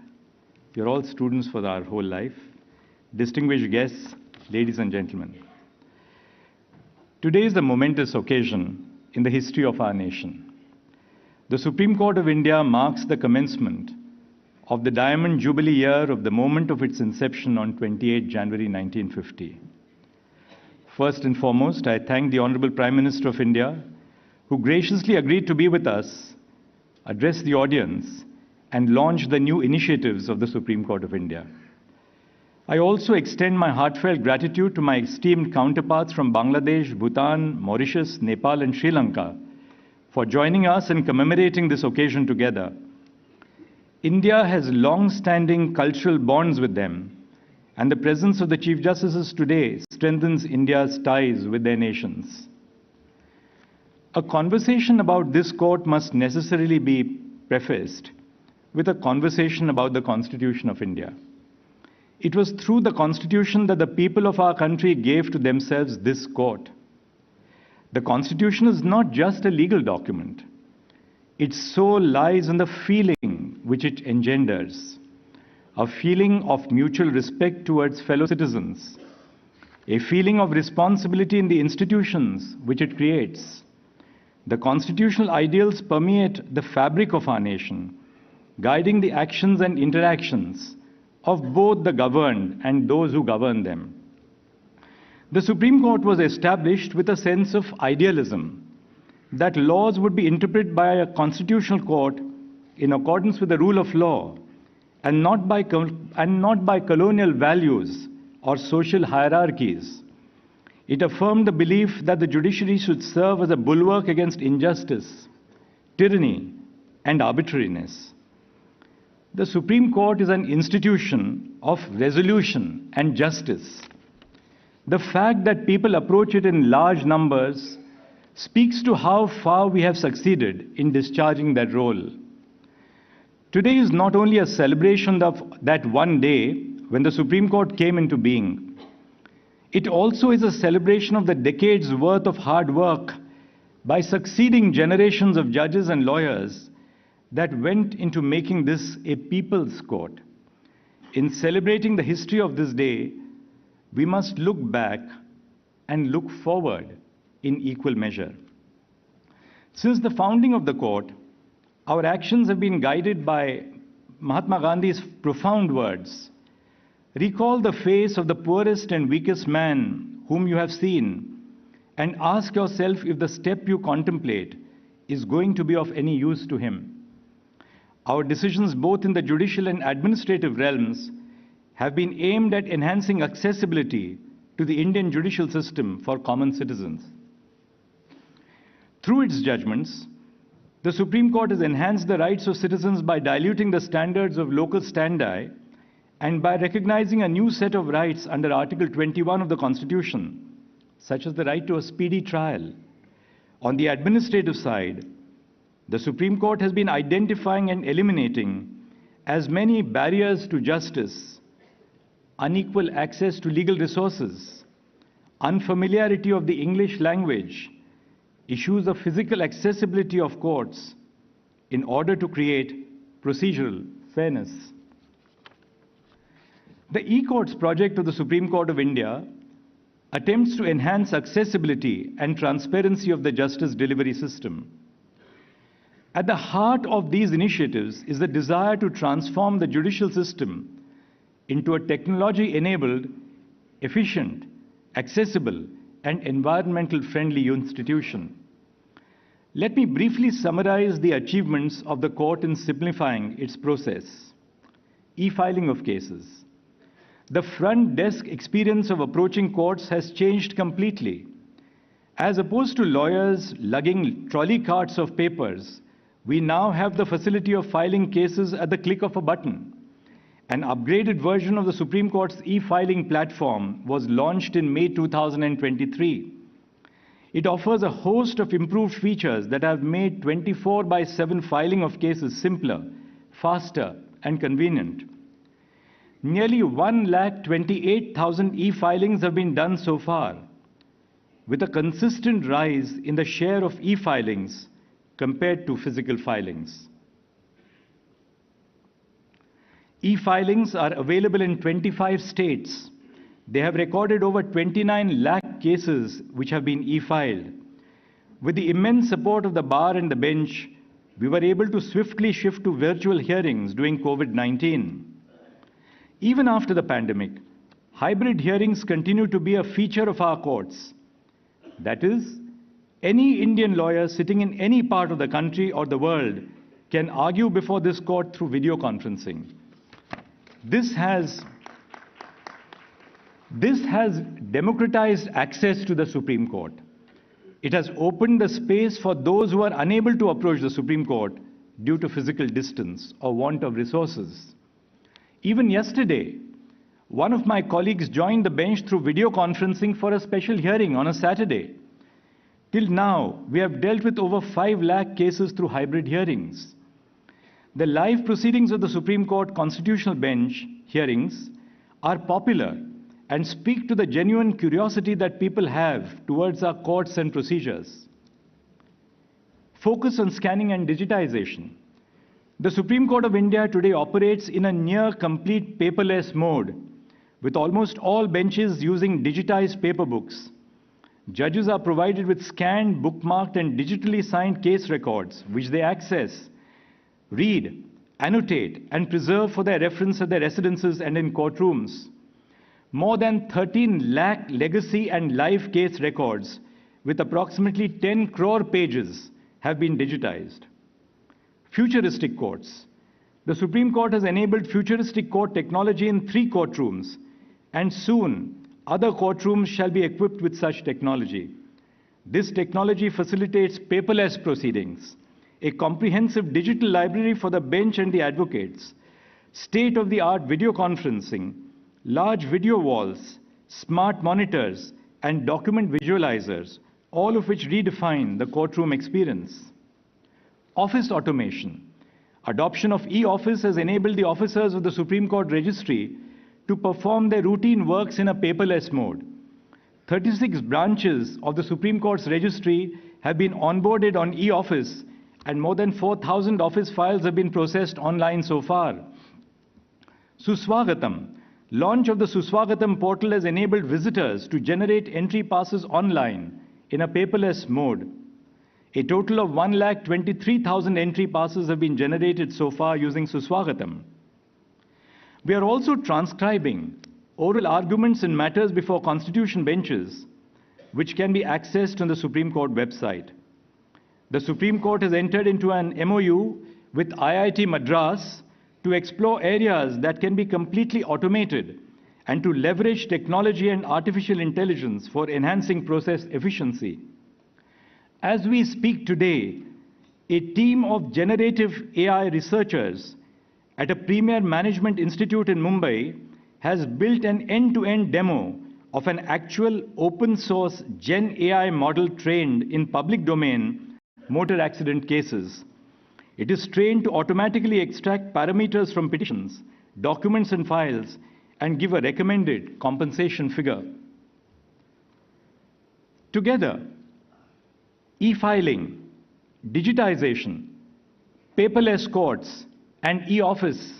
you're all students for our whole life, distinguished guests, ladies and gentlemen. Today is a momentous occasion in the history of our nation. The Supreme Court of India marks the commencement of the Diamond Jubilee year of the moment of its inception on 28 January 1950. First and foremost, I thank the Honorable Prime Minister of India, who graciously agreed to be with us, address the audience, and launch the new initiatives of the Supreme Court of India. I also extend my heartfelt gratitude to my esteemed counterparts from Bangladesh, Bhutan, Mauritius, Nepal, and Sri Lanka for joining us and commemorating this occasion together. India has long-standing cultural bonds with them, and the presence of the Chief Justices today strengthens India's ties with their nations. A conversation about this court must necessarily be prefaced with a conversation about the Constitution of India. It was through the Constitution that the people of our country gave to themselves this court. The Constitution is not just a legal document. Its soul lies in the feeling which it engenders, a feeling of mutual respect towards fellow citizens, a feeling of responsibility in the institutions which it creates. The constitutional ideals permeate the fabric of our nation, guiding the actions and interactions of both the governed and those who govern them. The Supreme Court was established with a sense of idealism that laws would be interpreted by a constitutional court in accordance with the rule of law and not by colonial values or social hierarchies. It affirmed the belief that the judiciary should serve as a bulwark against injustice, tyranny, and arbitrariness. The Supreme Court is an institution of resolution and justice. The fact that people approach it in large numbers speaks to how far we have succeeded in discharging that role. Today is not only a celebration of that one day when the Supreme Court came into being, it also is a celebration of the decades' worth of hard work by succeeding generations of judges and lawyers that went into making this a people's court. In celebrating the history of this day, we must look back and look forward in equal measure. Since the founding of the court, our actions have been guided by Mahatma Gandhi's profound words. Recall the face of the poorest and weakest man whom you have seen, and ask yourself if the step you contemplate is going to be of any use to him. Our decisions both in the judicial and administrative realms have been aimed at enhancing accessibility to the Indian judicial system for common citizens. Through its judgments, the Supreme Court has enhanced the rights of citizens by diluting the standards of local standi and by recognizing a new set of rights under Article 21 of the Constitution, such as the right to a speedy trial. On the administrative side, the Supreme Court has been identifying and eliminating as many barriers to justice: unequal access to legal resources, unfamiliarity of the English language, issues of physical accessibility of courts, in order to create procedural fairness. The e-courts project of the Supreme Court of India attempts to enhance accessibility and transparency of the justice delivery system. At the heart of these initiatives is the desire to transform the judicial system into a technology-enabled, efficient, accessible, and environmental-friendly institution. Let me briefly summarize the achievements of the court in simplifying its process. E-filing of cases. The front desk experience of approaching courts has changed completely. As opposed to lawyers lugging trolley carts of papers, we now have the facility of filing cases at the click of a button. An upgraded version of the Supreme Court's e-filing platform was launched in May 2023. It offers a host of improved features that have made 24/7 filing of cases simpler, faster, and convenient. Nearly 128,000 e-filings have been done so far, with a consistent rise in the share of e-filings compared to physical filings. E-filings are available in 25 states. They have recorded over 29 lakh cases which have been e-filed. With the immense support of the bar and the bench, we were able to swiftly shift to virtual hearings during COVID-19. Even after the pandemic, hybrid hearings continue to be a feature of our courts. That is, any Indian lawyer sitting in any part of the country or the world can argue before this court through video conferencing. This has democratized access to the Supreme Court. It has opened the space for those who are unable to approach the Supreme Court due to physical distance or want of resources. Even yesterday, one of my colleagues joined the bench through video conferencing for a special hearing on a Saturday. Till now, we have dealt with over 5 lakh cases through hybrid hearings. The live proceedings of the Supreme Court Constitutional Bench hearings are popular and speak to the genuine curiosity that people have towards our courts and procedures. Focus on scanning and digitization. The Supreme Court of India today operates in a near complete paperless mode, with almost all benches using digitized paper books. Judges are provided with scanned, bookmarked, and digitally signed case records, which they access, read, annotate, and preserve for their reference at their residences and in courtrooms. More than 13 lakh legacy and live case records, with approximately 10 crore pages, have been digitized. Futuristic courts. The Supreme Court has enabled futuristic court technology in 3 courtrooms, and soon other courtrooms shall be equipped with such technology. This technology facilitates paperless proceedings, a comprehensive digital library for the bench and the advocates, state-of-the-art video conferencing, large video walls, smart monitors, and document visualizers, all of which redefine the courtroom experience. Office automation. Adoption of e-office has enabled the officers of the Supreme Court Registry to perform their routine works in a paperless mode. 36 branches of the Supreme Court's registry have been onboarded on e-office, and more than 4,000 office files have been processed online so far. Suswagatam. Launch of the Suswagatam portal has enabled visitors to generate entry passes online in a paperless mode. A total of 123,000 entry passes have been generated so far using Suswagatam. We are also transcribing oral arguments in matters before constitution benches, which can be accessed on the Supreme Court website. The Supreme Court has entered into an MOU with IIT Madras to explore areas that can be completely automated and to leverage technology and artificial intelligence for enhancing process efficiency. As we speak today, a team of generative AI researchers at a premier management institute in Mumbai has built an end-to-end demo of an actual open-source Gen AI model trained in public domain motor accident cases. It is trained to automatically extract parameters from petitions, documents, and files and give a recommended compensation figure. Together, e-filing, digitization, paperless courts, and e-office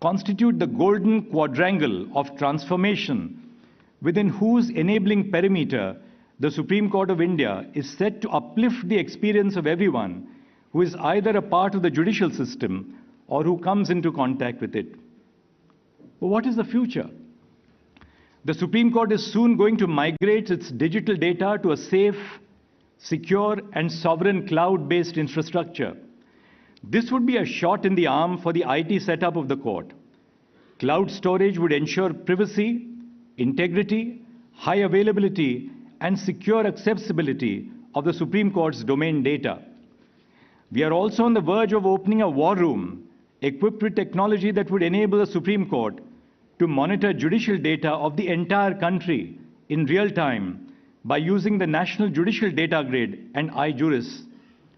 constitute the golden quadrangle of transformation within whose enabling perimeter the Supreme Court of India is set to uplift the experience of everyone who is either a part of the judicial system or who comes into contact with it. But what is the future? The Supreme Court is soon going to migrate its digital data to a safe, secure, and sovereign cloud-based infrastructure. This would be a shot in the arm for the IT setup of the court. Cloud storage would ensure privacy, integrity, high availability, and secure accessibility of the Supreme Court's domain data. We are also on the verge of opening a war room equipped with technology that would enable the Supreme Court to monitor judicial data of the entire country in real time by using the National Judicial Data Grid and iJuris,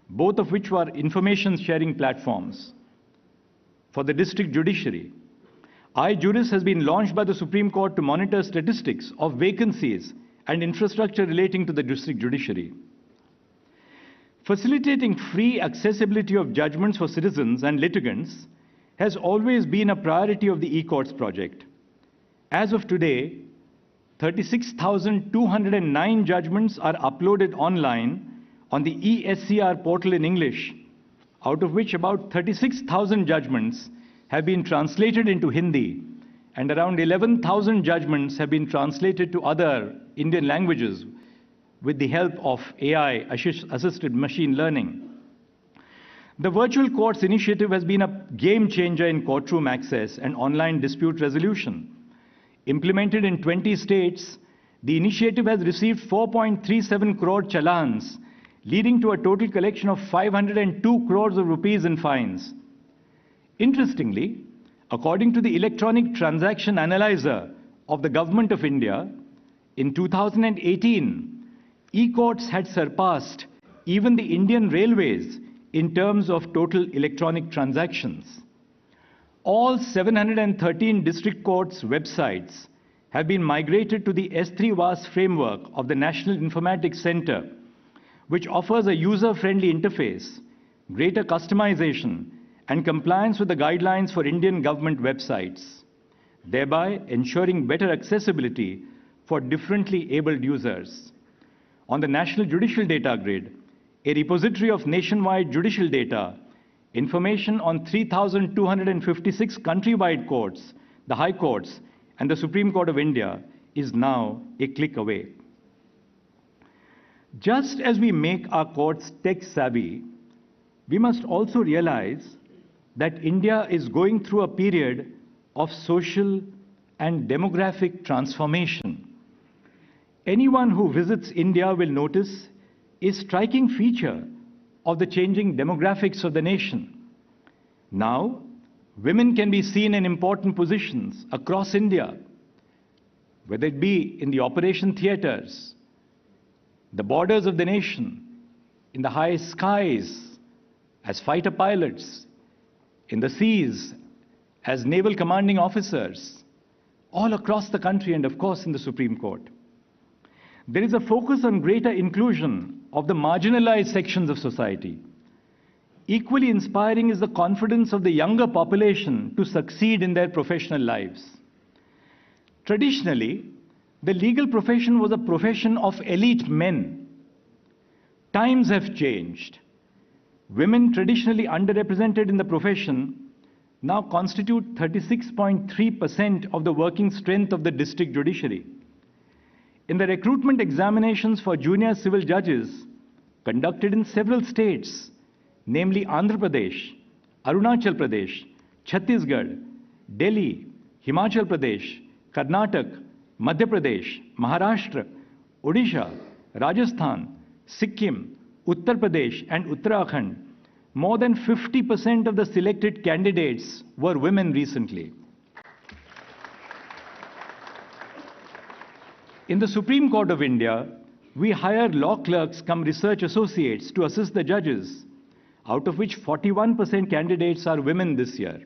both of which were information sharing platforms. For the district judiciary, iJuris has been launched by the Supreme Court to monitor statistics of vacancies and infrastructure relating to the district judiciary. Facilitating free accessibility of judgments for citizens and litigants has always been a priority of the e-courts project. As of today, 36,209 judgments are uploaded online on the eSCR portal in English, out of which about 36,000 judgments have been translated into Hindi, and around 11,000 judgments have been translated to other Indian languages with the help of AI-assisted machine learning. The Virtual Courts initiative has been a game changer in courtroom access and online dispute resolution. Implemented in 20 states, the initiative has received 4.37 crore challans, leading to a total collection of 502 crores of rupees in fines. Interestingly, according to the Electronic Transaction Analyzer of the Government of India, in 2018, e-courts had surpassed even the Indian Railways in terms of total electronic transactions. All 713 district courts' websites have been migrated to the S3VAS framework of the National Informatics Center, which offers a user-friendly interface, greater customization, and compliance with the guidelines for Indian government websites, thereby ensuring better accessibility for differently abled users. On the National Judicial Data Grid, a repository of nationwide judicial data, information on 3,256 countrywide courts, the High Courts, and the Supreme Court of India is now a click away. Just as we make our courts tech-savvy, we must also realize that India is going through a period of social and demographic transformation. Anyone who visits India will notice a striking feature of the changing demographics of the nation. Now, women can be seen in important positions across India, whether it be in the operation theaters, the borders of the nation, in the high skies as fighter pilots, in the seas as naval commanding officers, all across the country, and of course in the Supreme Court. There is a focus on greater inclusion of the marginalized sections of society. Equally inspiring is the confidence of the younger population to succeed in their professional lives. Traditionally, the legal profession was a profession of elite men. Times have changed. Women traditionally underrepresented in the profession now constitute 36.3% of the working strength of the district judiciary. In the recruitment examinations for junior civil judges conducted in several states, namely Andhra Pradesh, Arunachal Pradesh, Chhattisgarh, Delhi, Himachal Pradesh, Karnataka, Madhya Pradesh, Maharashtra, Odisha, Rajasthan, Sikkim, Uttar Pradesh, and Uttarakhand, more than 50% of the selected candidates were women recently. In the Supreme Court of India, we hire law clerks cum research associates to assist the judges, out of which 41% candidates are women this year.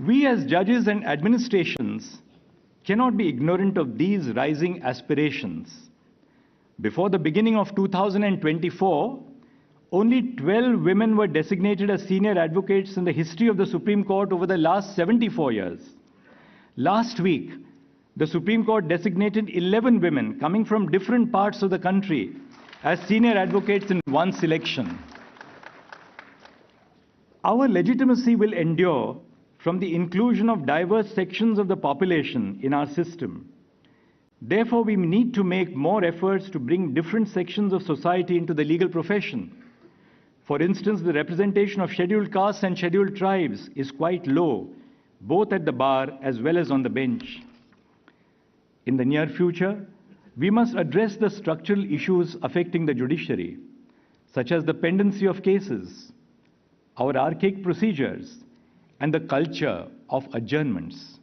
We as judges and administrations cannot be ignorant of these rising aspirations. Before the beginning of 2024, only 12 women were designated as senior advocates in the history of the Supreme Court over the last 74 years. Last week, the Supreme Court designated 11 women coming from different parts of the country as senior advocates in one selection. Our legitimacy will endure from the inclusion of diverse sections of the population in our system. Therefore, we need to make more efforts to bring different sections of society into the legal profession. For instance, the representation of scheduled castes and scheduled tribes is quite low, both at the bar as well as on the bench. In the near future, we must address the structural issues affecting the judiciary, such as the pendency of cases, our archaic procedures, and the culture of adjournments.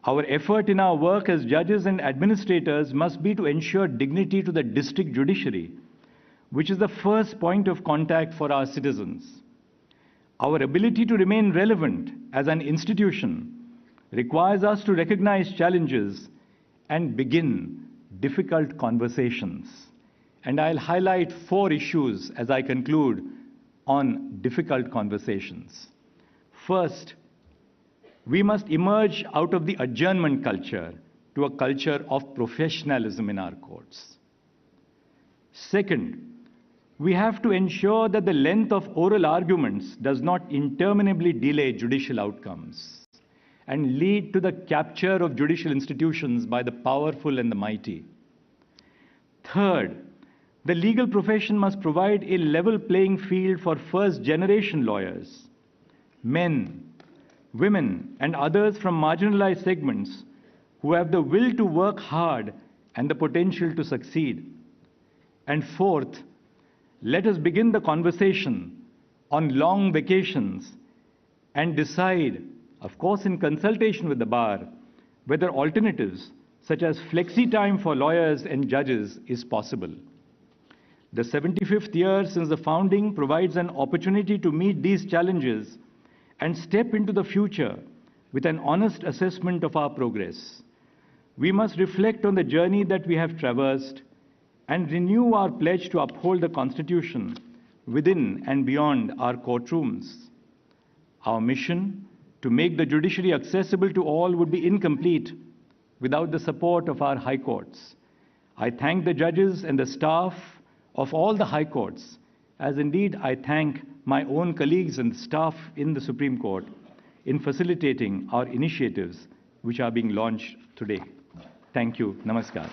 Our effort in our work as judges and administrators must be to ensure dignity to the district judiciary, which is the first point of contact for our citizens. Our ability to remain relevant as an institution requires us to recognize challenges and begin difficult conversations. And I'll highlight 4 issues as I conclude on difficult conversations. First, we must emerge out of the adjournment culture to a culture of professionalism in our courts. Second, we have to ensure that the length of oral arguments does not interminably delay judicial outcomes and lead to the capture of judicial institutions by the powerful and the mighty. Third, the legal profession must provide a level playing field for first-generation lawyers, men, women, and others from marginalized segments who have the will to work hard and the potential to succeed. And fourth, let us begin the conversation on long vacations and decide, of course in consultation with the bar, whether alternatives such as flexi time for lawyers and judges is possible. The 75th year since the founding provides an opportunity to meet these challenges and step into the future with an honest assessment of our progress. We must reflect on the journey that we have traversed and renew our pledge to uphold the Constitution within and beyond our courtrooms. Our mission to make the judiciary accessible to all would be incomplete without the support of our high courts. I thank the judges and the staff of all the high courts, as indeed I thank my own colleagues and staff in the Supreme Court in facilitating our initiatives which are being launched today. Thank you. Namaskar.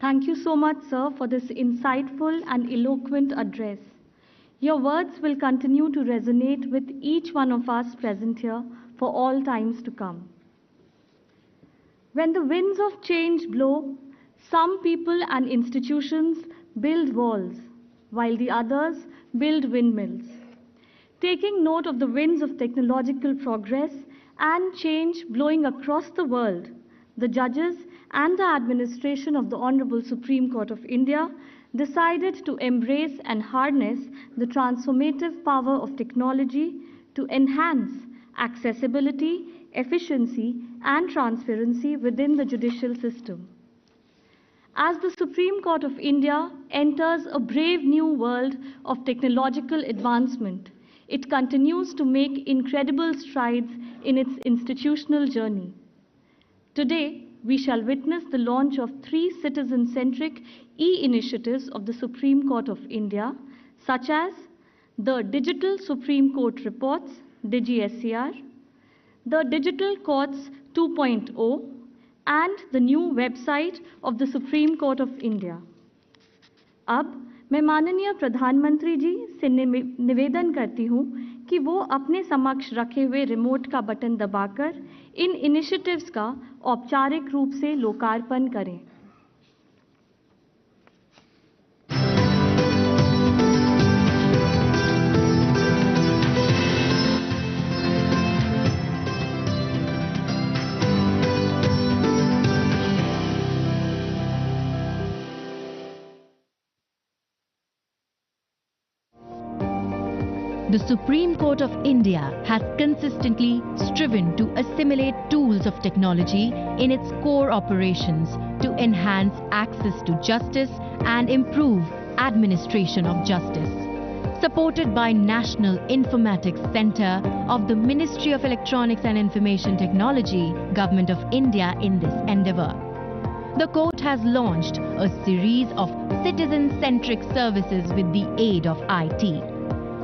Thank you so much, sir, for this insightful and eloquent address. Your words will continue to resonate with each one of us present here for all times to come. When the winds of change blow, some people and institutions build walls, while the others build windmills. Taking note of the winds of technological progress and change blowing across the world, the judges and the administration of the Honorable Supreme Court of India decided to embrace and harness the transformative power of technology to enhance accessibility, efficiency, and transparency within the judicial system. As the Supreme Court of India enters a brave new world of technological advancement, it continues to make incredible strides in its institutional journey. Today, we shall witness the launch of 3 citizen-centric e-initiatives of the Supreme Court of India, such as the Digital Supreme Court Reports, DigiSCR, the Digital Courts 2.0, and the new website of the Supreme Court of India. अब मैं माननीय प्रधानमंत्री जी से निवेदन करती हूँ कि वो अपने समक्ष रखे हुए रिमोट का बटन दबाकर इन इनिशिएटिव्स का औपचारिक रूप से लोकार्पण करें। The Supreme Court of India has consistently striven to assimilate tools of technology in its core operations to enhance access to justice and improve administration of justice. Supported by National Informatics Centre of the Ministry of Electronics and Information Technology, Government of India in this endeavour. The court has launched a series of citizen-centric services with the aid of IT.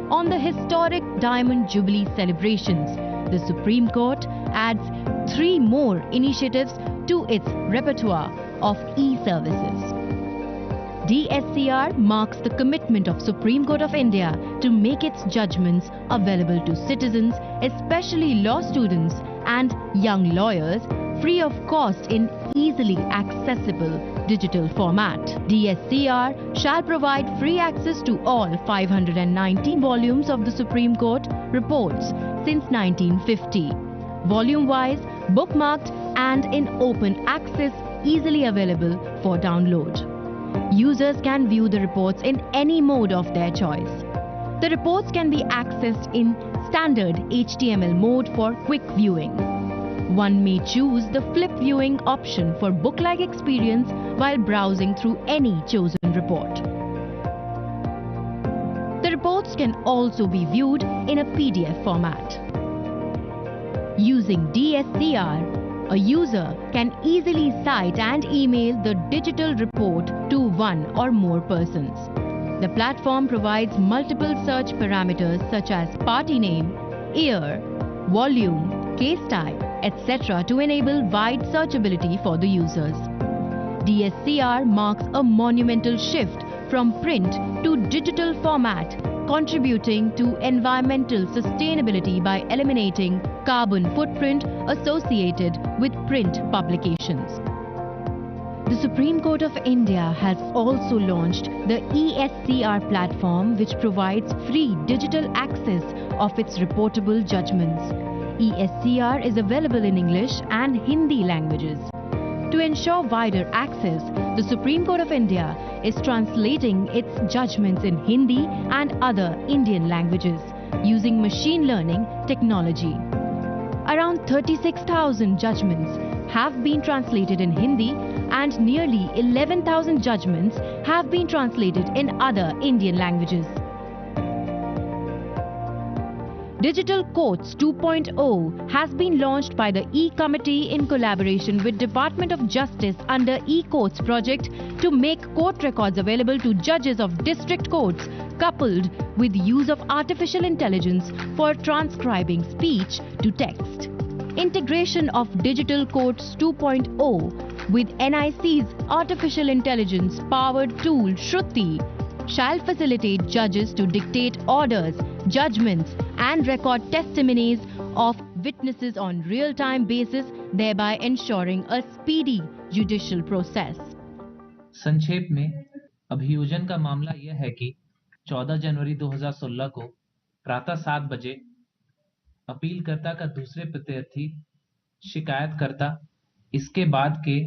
On the historic Diamond Jubilee celebrations, the Supreme Court adds 3 more initiatives to its repertoire of e-services. DSCR marks the commitment of Supreme Court of India to make its judgments available to citizens, especially law students and young lawyers, free of cost in easily accessible digital format. DSCR shall provide free access to all 519 volumes of the Supreme Court reports since 1950. Volume-wise, bookmarked and in open access, easily available for download. Users can view the reports in any mode of their choice. The reports can be accessed in standard HTML mode for quick viewing. One may choose the flip viewing option for book-like experience while browsing through any chosen report. The reports can also be viewed in a PDF format. Using DSCR, a user can easily cite and email the digital report to one or more persons. The platform provides multiple search parameters such as party name, year, volume, case type, etc. to enable wide searchability for the users. DSCR marks a monumental shift from print to digital format, contributing to environmental sustainability by eliminating carbon footprint associated with print publications. The Supreme Court of India has also launched the ESCR platform, which provides free digital access of its reportable judgments. ESCR is available in English and Hindi languages. To ensure wider access, the Supreme Court of India is translating its judgments in Hindi and other Indian languages using machine learning technology. Around 36,000 judgments have been translated in Hindi and nearly 11,000 judgments have been translated in other Indian languages. Digital Courts 2.0 has been launched by the E-Committee in collaboration with Department of Justice under E-Courts project to make court records available to judges of district courts, coupled with use of artificial intelligence for transcribing speech to text. Integration of Digital Courts 2.0 with NIC's artificial intelligence powered tool Shruti shall facilitate judges to dictate orders, judgments and record testimonies of witnesses on real-time basis, thereby ensuring a speedy judicial process. संक्षेप में अभियोजन का मामला यह है कि 14 जनवरी 2016 को प्रातः 7 बजे अपीलकर्ता का दूसरे प्रत्यर्थी शिकायतकर्ता इसके बाद के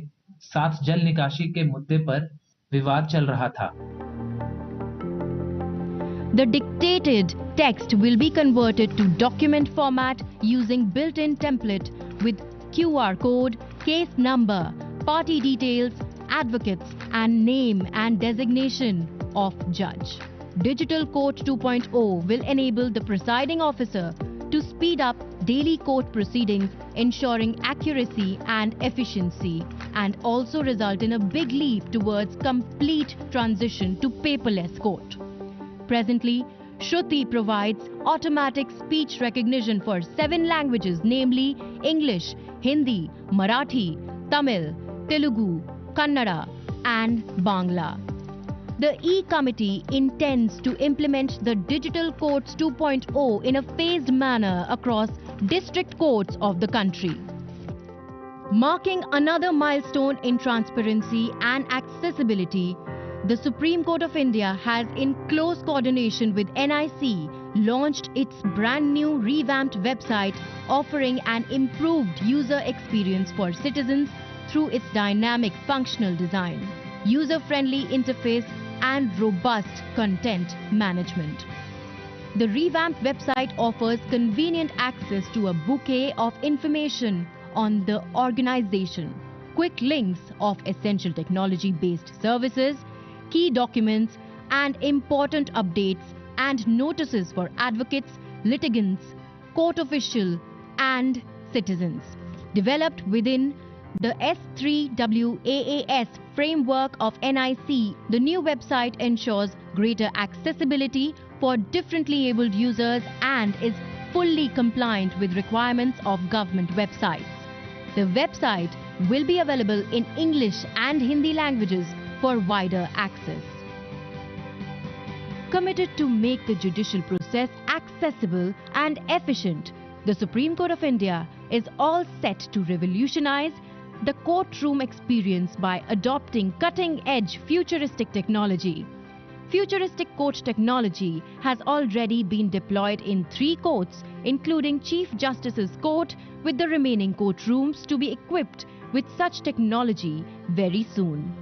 साथ जल निकासी के मुद्दे पर विवाद चल रहा था. The dictated text will be converted to document format using built-in template with QR code, case number, party details, advocates and name and designation of judge. Digital Court 2.0 will enable the presiding officer to speed up daily court proceedings, ensuring accuracy and efficiency, and also result in a big leap towards complete transition to paperless court. Presently, Shruti provides automatic speech recognition for 7 languages, namely English, Hindi, Marathi, Tamil, Telugu, Kannada and Bangla. The E-Committee intends to implement the Digital Courts 2.0 in a phased manner across district courts of the country. Marking another milestone in transparency and accessibility, the Supreme Court of India has, in close coordination with NIC, launched its brand new revamped website offering an improved user experience for citizens through its dynamic functional design, user-friendly interface and robust content management. The revamped website offers convenient access to a bouquet of information on the organization, quick links of essential technology-based services, key documents and important updates and notices for advocates, litigants, court officials and citizens. Developed within the S3WAAS framework of NIC, the new website ensures greater accessibility for differently abled users and is fully compliant with requirements of government websites. The website will be available in English and Hindi languages for wider access. Committed to make the judicial process accessible and efficient, the Supreme Court of India is all set to revolutionize the courtroom experience by adopting cutting-edge futuristic technology. Futuristic court technology has already been deployed in 3 courts, including Chief Justice's Court, with the remaining courtrooms to be equipped with such technology very soon.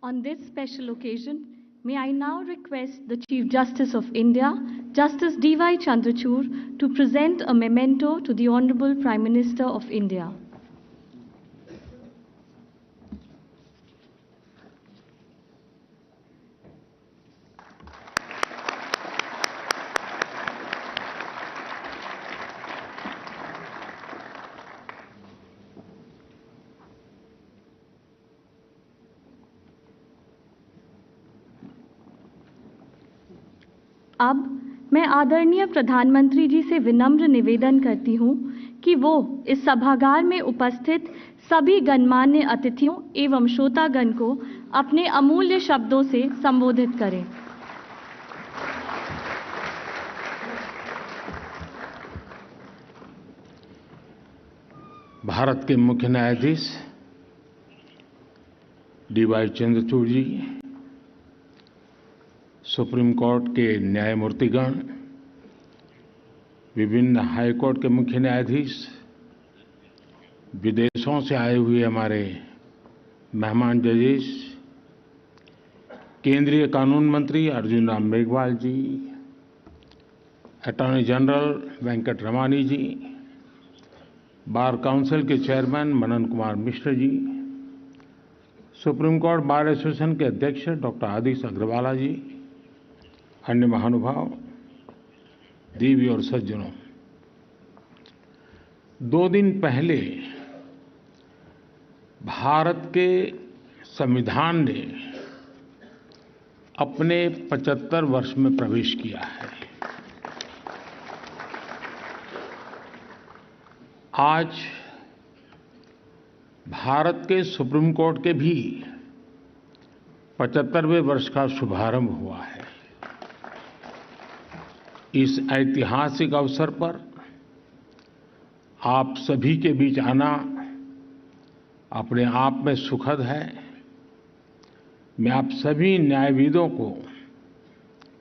On this special occasion, may I now request the Chief Justice of India, Justice D.Y. Chandrachud, to present a memento to the Honorable Prime Minister of India. अब मैं आदरणीय प्रधानमंत्री जी से विनम्र निवेदन करती हूं कि वो इस सभागार में उपस्थित सभी गणमान्य अतिथियों एवं श्रोतागण को अपने अमूल्य शब्दों से संबोधित करें। भारत के मुख्य न्यायाधीश डी.वाई. चंद्रचूड़ जी, सुप्रीम कोर्ट के न्यायमूर्तिगण, विभिन्न हाई कोर्ट के मुख्य न्यायाधीश, विदेशों से आए हुए हमारे मेहमान जजेस, केंद्रीय कानून मंत्री अर्जुन राम मेघवाल जी, अटॉर्नी जनरल वेंकट रमानी जी, बार काउंसिल के chairman Manan Kumar Mishra ji, supreme court bar association के अध्यक्ष डॉक्टर आदिश अग्रवाला जी, अन्य महानुभाव, देवी और सज्जनों, 2 दिन पहले भारत के संविधान ने अपने 75 वर्ष में प्रवेश किया है। आज भारत के सुप्रीम कोर्ट के भी 75वें वर्ष का शुभारंभ हुआ है। इस ऐतिहासिक अवसर पर आप सभी के बीच आना अपने आप में सुखद है। मैं आप सभी न्यायविदों को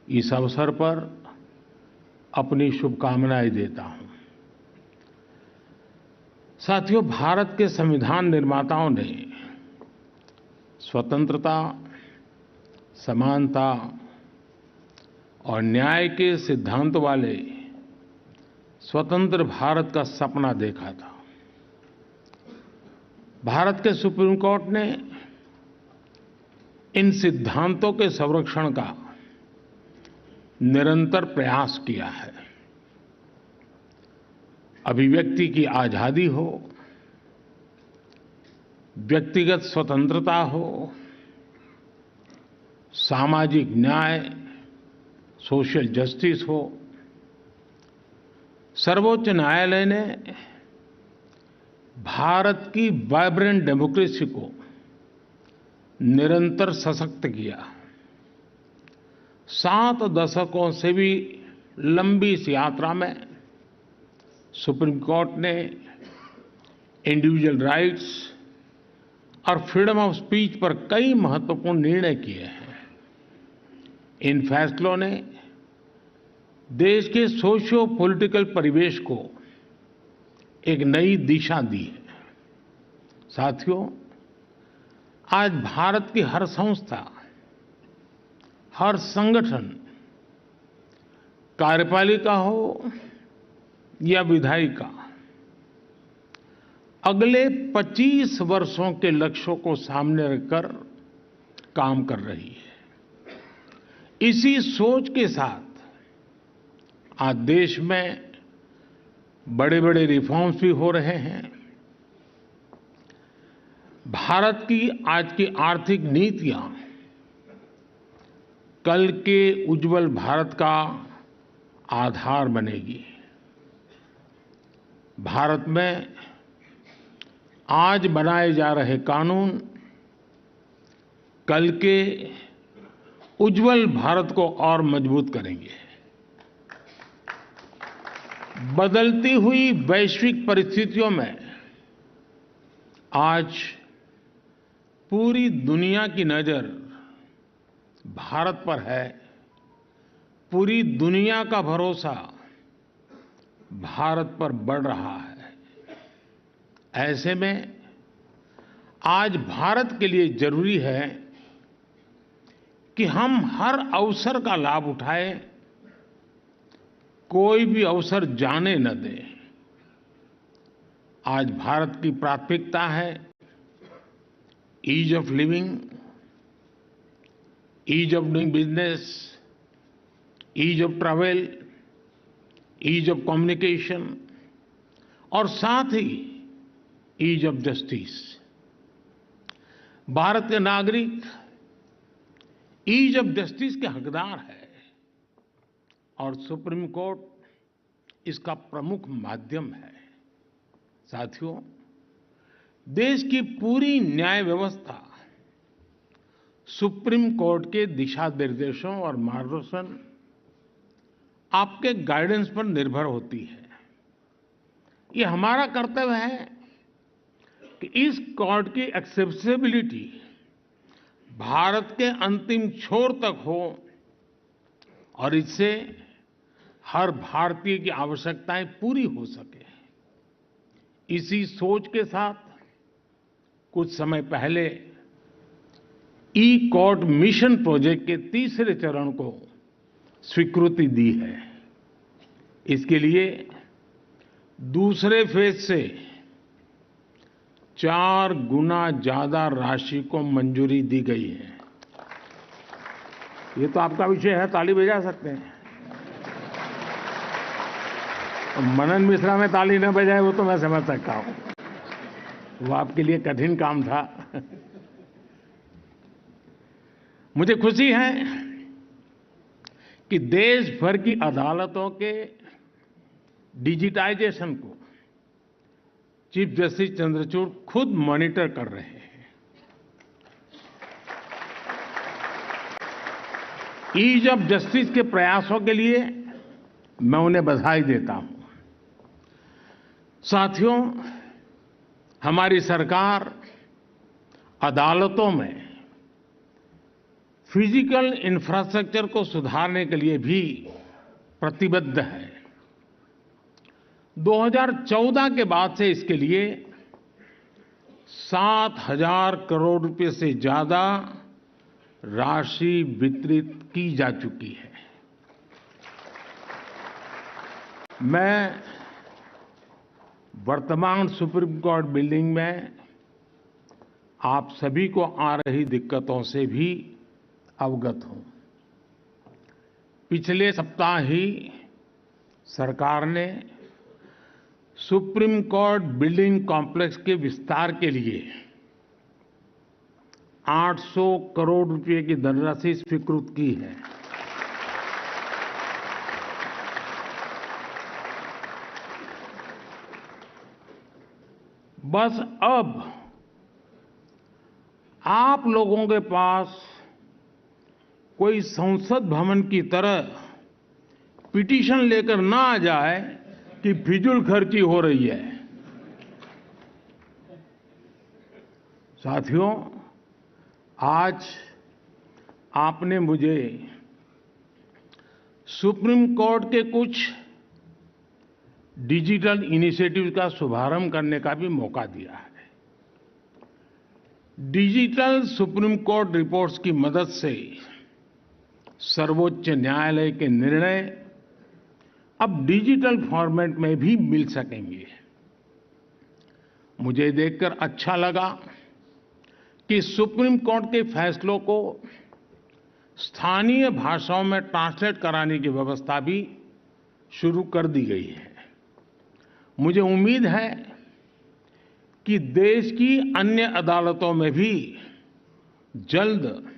इस अवसर पर अपनी शुभकामनाएं देता हूं। साथियों, भारत के संविधान निर्माताओं ने स्वतंत्रता, समानता और न्याय के सिद्धांतों वाले स्वतंत्र भारत का सपना देखा था। भारत के सुप्रीम कोर्ट ने इन सिद्धांतों के संरक्षण का निरंतर प्रयास किया है। अभिव्यक्ति की आजादी हो, व्यक्तिगत स्वतंत्रता हो, सामाजिक न्याय, सोशल जस्टिस हो, सर्वोच्च न्यायालय ने भारत की वाइब्रेंट डेमोक्रेसी को निरंतर सशक्त किया। 7 दशकों से भी लंबी इस यात्रा में सुप्रीम कोर्ट ने इंडिविजुअल राइट्स और फ्रीडम ऑफ स्पीच पर कई महत्वपूर्ण निर्णय किए हैं। इन फैसलों ने देश के सोशियो पॉलिटिकल परिवेश को एक नई दिशा दी है। साथियों, आज भारत की हर संस्था, हर संगठन, कार्यपालिका हो या विधायिका, अगले 25 वर्षों के लक्ष्यों को सामने रखकर काम कर रही है। इसी सोच के साथ आज देश में बड़े-बड़े रिफॉर्म्स भी हो रहे हैं। भारत की आज की आर्थिक नीतियां कल के उज्जवल भारत का आधार बनेगी। भारत में आज बनाए जा रहे कानून कल के उज्जवल भारत को और मजबूत करेंगे। बदलती हुई वैश्विक परिस्थितियों में आज पूरी दुनिया की नजर भारत पर है। पूरी दुनिया का भरोसा भारत पर बढ़ रहा है। ऐसे में आज भारत के लिए जरूरी है कि हम हर अवसर का लाभ उठाएं, कोई भी अवसर जाने न दें। आज भारत की प्राथमिकता है ease of living, ease of doing business, ease of travel, ease of communication और साथ ही ईज ऑफ जस्टिस। भारत के नागरिक ईज ऑफ जस्टिस के हकदार है और सुप्रीम कोर्ट इसका प्रमुख माध्यम है। साथियों, देश की पूरी न्याय व्यवस्था सुप्रीम कोर्ट के दिशा निर्देशों और मार्गदर्शन, आपके गाइडेंस पर निर्भर होती है। ये हमारा कर्तव्य है कि इस कोर्ट की एक्सेसिबिलिटी भारत के अंतिम छोर तक हो और इससे हर भारतीय की आवश्यकताएं पूरी हो सके। इसी सोच के साथ कुछ समय पहले ई कोर्ट मिशन प्रोजेक्ट के तीसरे चरण को स्वीकृति दी है। इसके लिए दूसरे फेज से 4 गुना ज्यादा राशि को मंजूरी दी गई है। ये तो आपका विषय है, ताली बजा सकते हैं। मनन मिश्रा में ताली न बजाए वो तो मैं समझ सकता हूं, वो आपके लिए कठिन काम था। मुझे खुशी है कि देश भर की अदालतों के डिजिटाइजेशन को चीफ जस्टिस चंद्रचूड़ खुद मॉनिटर कर रहे हैं। ईज ऑफ जस्टिस के प्रयासों के लिए मैं उन्हें बधाई देता हूं। साथियों, हमारी सरकार अदालतों में फिजिकल इंफ्रास्ट्रक्चर को सुधारने के लिए भी प्रतिबद्ध है। 2014 के बाद से इसके लिए 7,000 करोड़ रुपए से ज्यादा राशि वितरित की जा चुकी है। मैं वर्तमान सुप्रीम कोर्ट बिल्डिंग में आप सभी को आ रही दिक्कतों से भी अवगत हूं। पिछले सप्ताह ही सरकार ने सुप्रीम कोर्ट बिल्डिंग कॉम्प्लेक्स के विस्तार के लिए 800 करोड़ रुपए की धनराशि स्वीकृत की है। बस अब आप लोगों के पास कोई संसद भवन की तरह पिटीशन लेकर ना आ जाए कि फिजूल खर्ची हो रही है। साथियों, आज आपने मुझे सुप्रीम कोर्ट के कुछ डिजिटल इनिशिएटिव का शुभारंभ करने का भी मौका दिया है। डिजिटल सुप्रीम कोर्ट रिपोर्ट्स की मदद से सर्वोच्च न्यायालय के निर्णय अब डिजिटल फॉर्मेट में भी मिल सकेंगे। मुझे देखकर अच्छा लगा कि सुप्रीम कोर्ट के फैसलों को स्थानीय भाषाओं में ट्रांसलेट कराने की व्यवस्था भी शुरू कर दी गई है। मुझे उम्मीद है कि देश की अन्य अदालतों में भी जल्द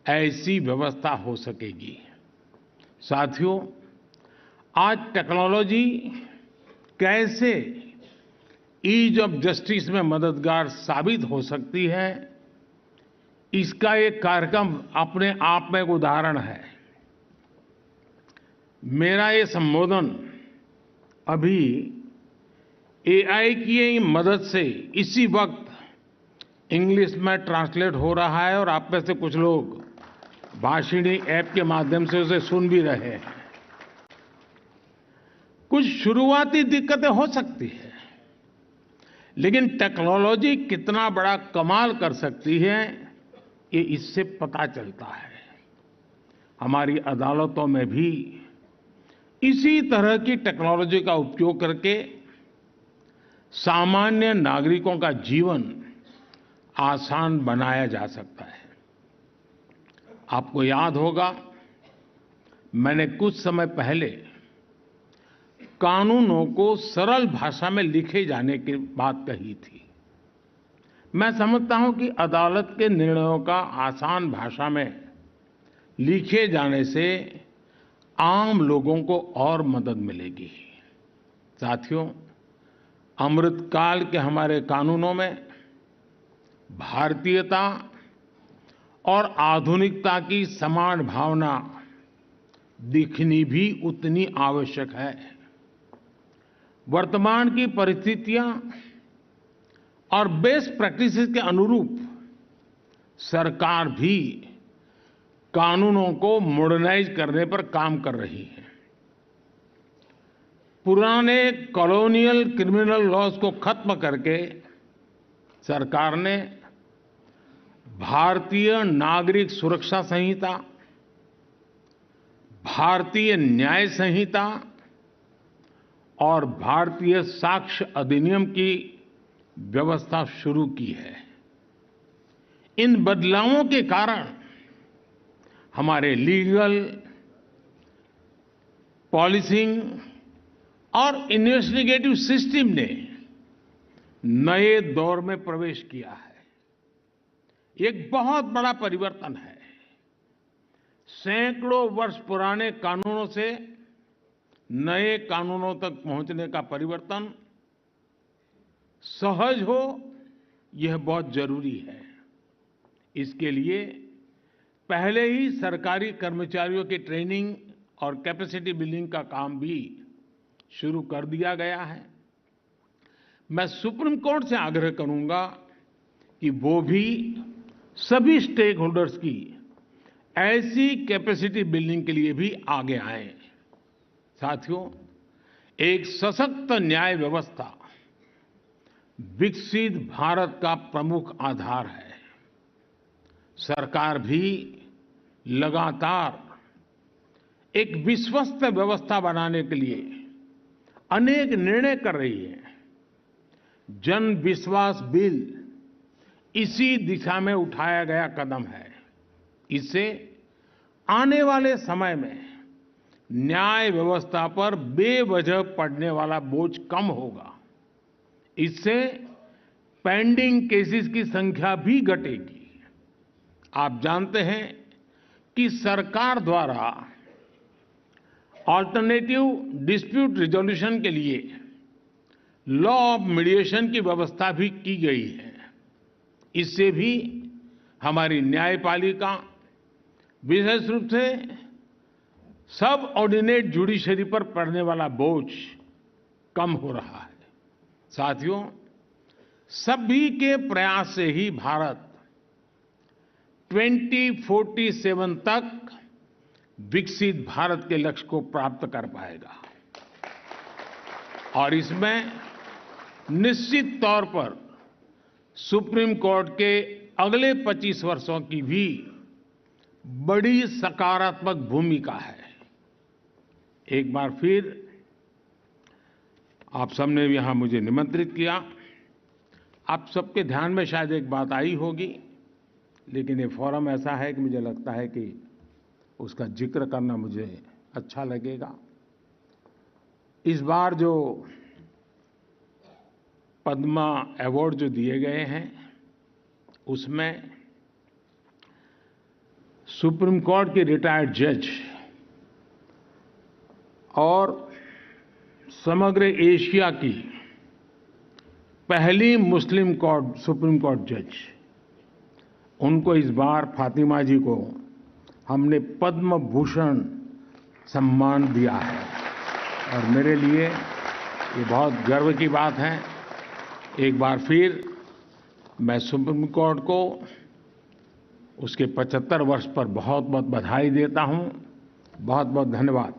ऐसी व्यवस्था हो सकेगी। साथियों, आज टेक्नोलॉजी कैसे ईज ऑफ जस्टिस में मददगार साबित हो सकती है, इसका एक कार्यक्रम अपने आप में एक उदाहरण है। मेरा ये संबोधन अभी एआई की मदद से इसी वक्त इंग्लिश में ट्रांसलेट हो रहा है और आप में से कुछ लोग भाषिणी ऐप के माध्यम से उसे सुन भी रहे हैं। कुछ शुरुआती दिक्कतें हो सकती है, लेकिन टेक्नोलॉजी कितना बड़ा कमाल कर सकती है ये इससे पता चलता है। हमारी अदालतों में भी इसी तरह की टेक्नोलॉजी का उपयोग करके सामान्य नागरिकों का जीवन आसान बनाया जा सकता है। आपको याद होगा, मैंने कुछ समय पहले कानूनों को सरल भाषा में लिखे जाने की बात कही थी। मैं समझता हूं कि अदालत के निर्णयों का आसान भाषा में लिखे जाने से आम लोगों को और मदद मिलेगी। साथियों, अमृतकाल के हमारे कानूनों में भारतीयता और आधुनिकता की समान भावना दिखनी भी उतनी आवश्यक है। वर्तमान की परिस्थितियां और बेस्ट प्रैक्टिसेस के अनुरूप सरकार भी कानूनों को मॉडर्नाइज करने पर काम कर रही है। पुराने कॉलोनियल क्रिमिनल लॉज को खत्म करके सरकार ने भारतीय नागरिक सुरक्षा संहिता, भारतीय न्याय संहिता और भारतीय साक्ष्य अधिनियम की व्यवस्था शुरू की है। इन बदलावों के कारण हमारे लीगल, पॉलिसिंग और इन्वेस्टिगेटिव सिस्टम ने नए दौर में प्रवेश किया है। एक बहुत बड़ा परिवर्तन है। सैकड़ों वर्ष पुराने कानूनों से नए कानूनों तक पहुंचने का परिवर्तन सहज हो, यह बहुत जरूरी है। इसके लिए पहले ही सरकारी कर्मचारियों की ट्रेनिंग और कैपेसिटी बिल्डिंग का काम भी शुरू कर दिया गया है। मैं सुप्रीम कोर्ट से आग्रह करूंगा कि वो भी सभी स्टेक होल्डर्स की ऐसी कैपेसिटी बिल्डिंग के लिए भी आगे आए। साथियों, एक सशक्त न्याय व्यवस्था विकसित भारत का प्रमुख आधार है। सरकार भी लगातार एक विश्वस्त व्यवस्था बनाने के लिए अनेक निर्णय कर रही है। जन विश्वास बिल इसी दिशा में उठाया गया कदम है। इससे आने वाले समय में न्याय व्यवस्था पर बेवजह पड़ने वाला बोझ कम होगा। इससे पेंडिंग केसेस की संख्या भी घटेगी। आप जानते हैं कि सरकार द्वारा अल्टरनेटिव डिस्प्यूट रिजोल्यूशन के लिए लॉ ऑफ मीडिएशन की व्यवस्था भी की गई है। इससे भी हमारी न्यायपालिका, विशेष रूप से सब ऑर्डिनेट जुडिशरी पर पड़ने वाला बोझ कम हो रहा है। साथियों, सभी के प्रयास से ही भारत 2047 तक विकसित भारत के लक्ष्य को प्राप्त कर पाएगा। और इसमें निश्चित तौर पर सुप्रीम कोर्ट के अगले 25 वर्षों की भी बड़ी सकारात्मक भूमिका है। एक बार फिर आप सबने यहां मुझे निमंत्रित किया। आप सबके ध्यान में शायद एक बात आई होगी, लेकिन ये फोरम ऐसा है कि मुझे लगता है कि उसका जिक्र करना मुझे अच्छा लगेगा। इस बार जो पद्मा अवार्ड जो दिए गए हैं, उसमें सुप्रीम कोर्ट के रिटायर्ड जज और समग्र एशिया की पहली मुस्लिम कोर्ट सुप्रीम कोर्ट जज, उनको इस बार फातिमा जी को हमने पद्म भूषण सम्मान दिया है और मेरे लिए ये बहुत गर्व की बात है। एक बार फिर मैं सुप्रीम कोर्ट को उसके 75 वर्ष पर बहुत बहुत बधाई देता हूं। बहुत बहुत धन्यवाद।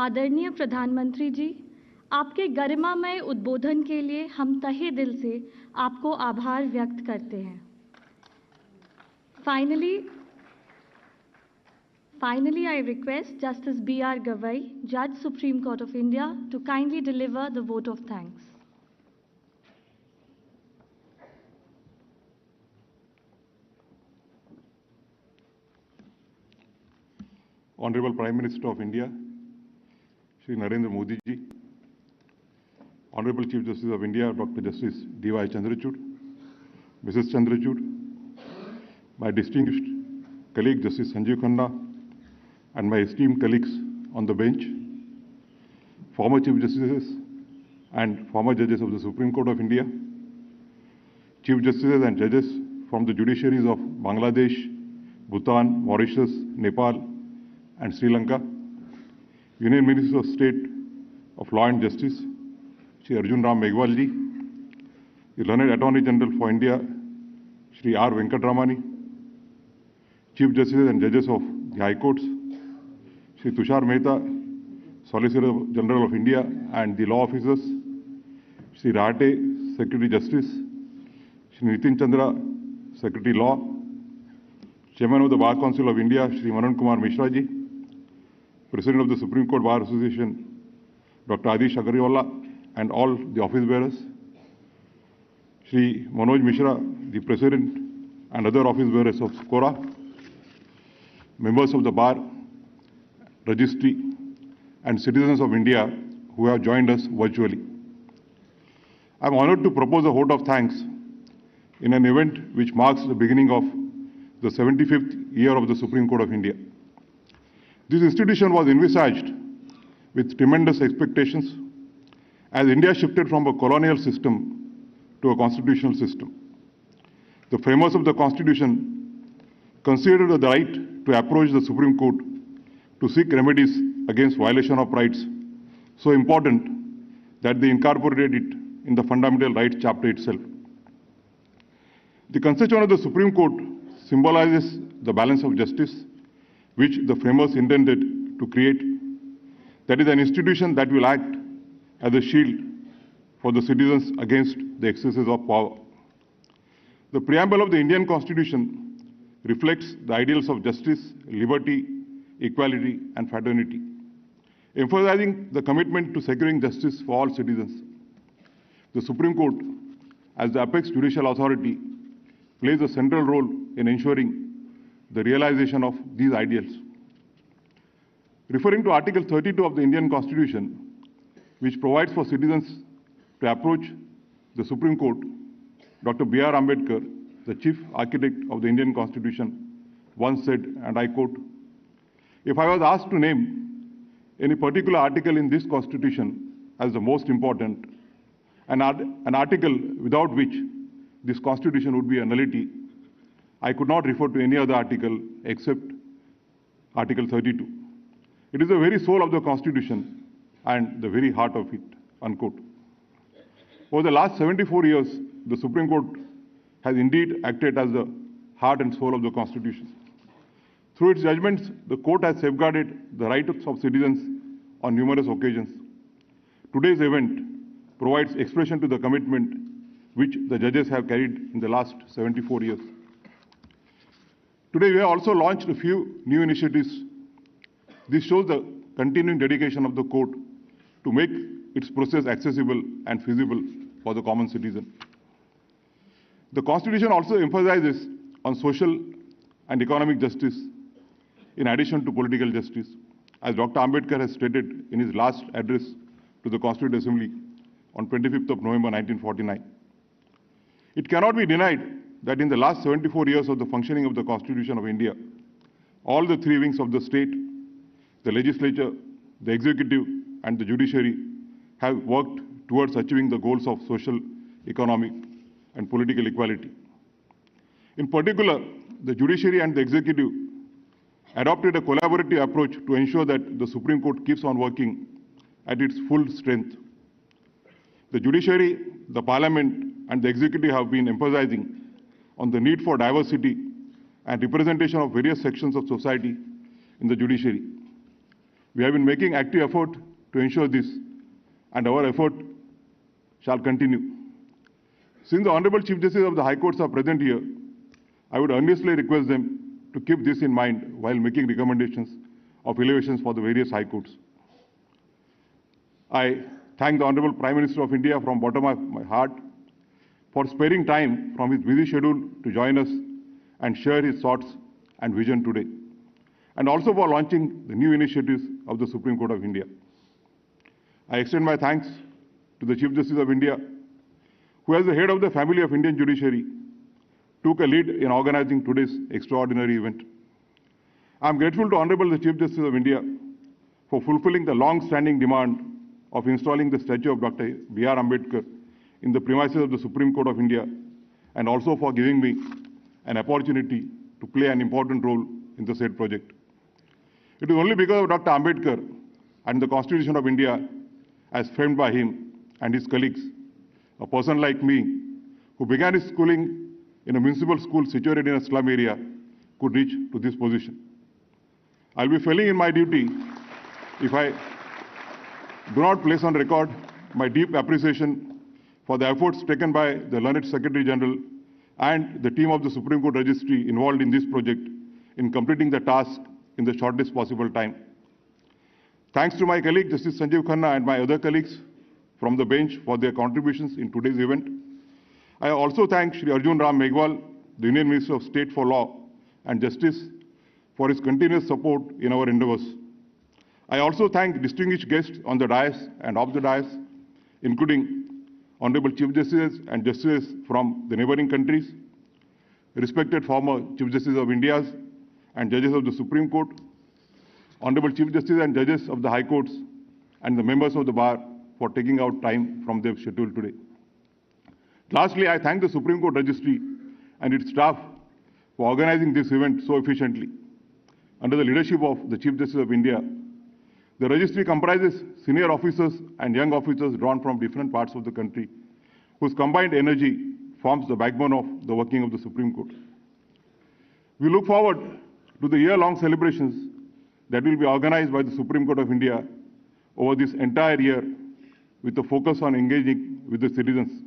आदरणीय प्रधानमंत्री जी, आपके गरिमामय उद्बोधन के लिए हम तहे दिल से आपको आभार व्यक्त करते हैं। Finally, I request Justice B.R. Gavai, Judge Supreme Court of India, to kindly deliver the vote of thanks. Honorable Prime Minister of India, Shri Narendra Modi ji, Honorable Chief Justice of India, Dr. Justice D.Y. Chandrachud, Mrs. Chandrachud, my distinguished colleague Justice Sanjeev Khanna, and my esteemed colleagues on the bench, former Chief Justices and former judges of the Supreme Court of India, Chief Justices and judges from the judiciaries of Bangladesh, Bhutan, Mauritius, Nepal, and Sri Lanka, Union Minister of State of Law and Justice, Shri Arjun Ram Meghwal ji, the Learned Attorney General for India, Shri R. Venkatramani, Chief Justices and Judges of the High Courts, Shri Tushar Mehta, Solicitor General of India and the Law Officers, Shri Rahate, Secretary Justice, Shri Nitin Chandra, Secretary Law, Chairman of the Bar Council of India, Shri Manan Kumar Mishra ji, President of the Supreme Court Bar Association, Dr. Adish Agarwala, and all the office bearers, Shri Manoj Mishra, the President and other office bearers of SCORA, members of the Bar, Registry, and citizens of India who have joined us virtually. I am honored to propose a vote of thanks in an event which marks the beginning of the 75th year of the Supreme Court of India. This institution was envisaged with tremendous expectations as India shifted from a colonial system to a constitutional system. The framers of the Constitution considered the right to approach the Supreme Court to seek remedies against violation of rights so important that they incorporated it in the Fundamental Rights chapter itself. The constitution of the Supreme Court symbolizes the balance of justice which the framers intended to create. That is an institution that will act as a shield for the citizens against the excesses of power. The preamble of the Indian Constitution reflects the ideals of justice, liberty, equality, and fraternity, emphasizing the commitment to securing justice for all citizens. The Supreme Court, as the apex judicial authority, plays a central role in ensuring the realization of these ideals. Referring to Article 32 of the Indian Constitution, which provides for citizens to approach the Supreme Court, Dr. B.R. Ambedkar, the chief architect of the Indian Constitution, once said, and I quote, "If I was asked to name any particular article in this Constitution as the most important, an article without which this Constitution would be a nullity, I could not refer to any other article except Article 32. It is the very soul of the Constitution and the very heart of it," unquote. Over the last 74 years, the Supreme Court has indeed acted as the heart and soul of the Constitution. Through its judgments, the court has safeguarded the rights of citizens on numerous occasions. Today's event provides expression to the commitment which the judges have carried in the last 74 years. Today, we have also launched a few new initiatives. This shows the continuing dedication of the court to make its process accessible and feasible for the common citizen. The Constitution also emphasizes on social and economic justice in addition to political justice. As Dr. Ambedkar has stated in his last address to the Constituent Assembly on 25th of November 1949. It cannot be denied that in the last 74 years of the functioning of the Constitution of India, all the three wings of the state, the legislature, the executive, and the judiciary have worked towards achieving the goals of social, economic, and political equality. In particular, the judiciary and the executive adopted a collaborative approach to ensure that the Supreme Court keeps on working at its full strength. The judiciary, the parliament, and the executive have been emphasizing on the need for diversity and representation of various sections of society in the judiciary. We have been making active effort to ensure this, and our effort shall continue. Since the Honorable Chief Justice of the High Courts are present here, I would earnestly request them to keep this in mind while making recommendations of elevations for the various High Courts. I thank the Honorable Prime Minister of India from the bottom of my heart for sparing time from his busy schedule to join us and share his thoughts and vision today, and also for launching the new initiatives of the Supreme Court of India. I extend my thanks to the Chief Justice of India, who as the head of the family of Indian judiciary, took a lead in organizing today's extraordinary event. I am grateful to Honorable the Chief Justice of India for fulfilling the long-standing demand of installing the statue of Dr. B.R. Ambedkar in the premises of the Supreme Court of India, and also for giving me an opportunity to play an important role in the said project. It is only because of Dr. Ambedkar and the Constitution of India, as framed by him and his colleagues, a person like me, who began his schooling in a municipal school situated in a slum area, could reach to this position. I'll be failing in my duty if I do not place on record my deep appreciation for the efforts taken by the learned Secretary General and the team of the Supreme Court Registry involved in this project in completing the task in the shortest possible time. Thanks to my colleague Justice Sanjeev Khanna and my other colleagues from the bench for their contributions in today's event. I also thank Shri Arjun Ram Meghwal, the Union Minister of State for Law and Justice, for his continuous support in our endeavors. I also thank distinguished guests on the dais and off the dais, including Honorable Chief Justices and Justices from the neighboring countries, respected former Chief Justices of India and judges of the Supreme Court, Honorable Chief Justices and judges of the High Courts, and the members of the bar for taking out time from their schedule today. Lastly, I thank the Supreme Court Registry and its staff for organizing this event so efficiently. Under the leadership of the Chief Justice of India, the registry comprises senior officers and young officers drawn from different parts of the country, whose combined energy forms the backbone of the working of the Supreme Court. We look forward to the year-long celebrations that will be organized by the Supreme Court of India over this entire year, with a focus on engaging with the citizens.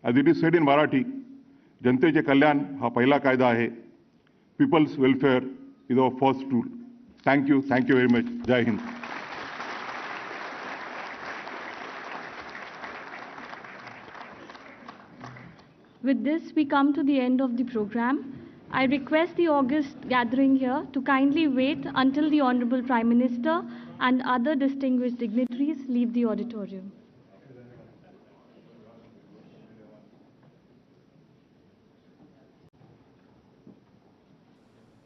As it is said in Marathi, जनतेचे कल्याण हा पहिला कायदा आहे. People's welfare is our first tool. Thank you very much. Jai Hind. With this, we come to the end of the program. I request the august gathering here to kindly wait until the Honorable Prime Minister and other distinguished dignitaries leave the auditorium.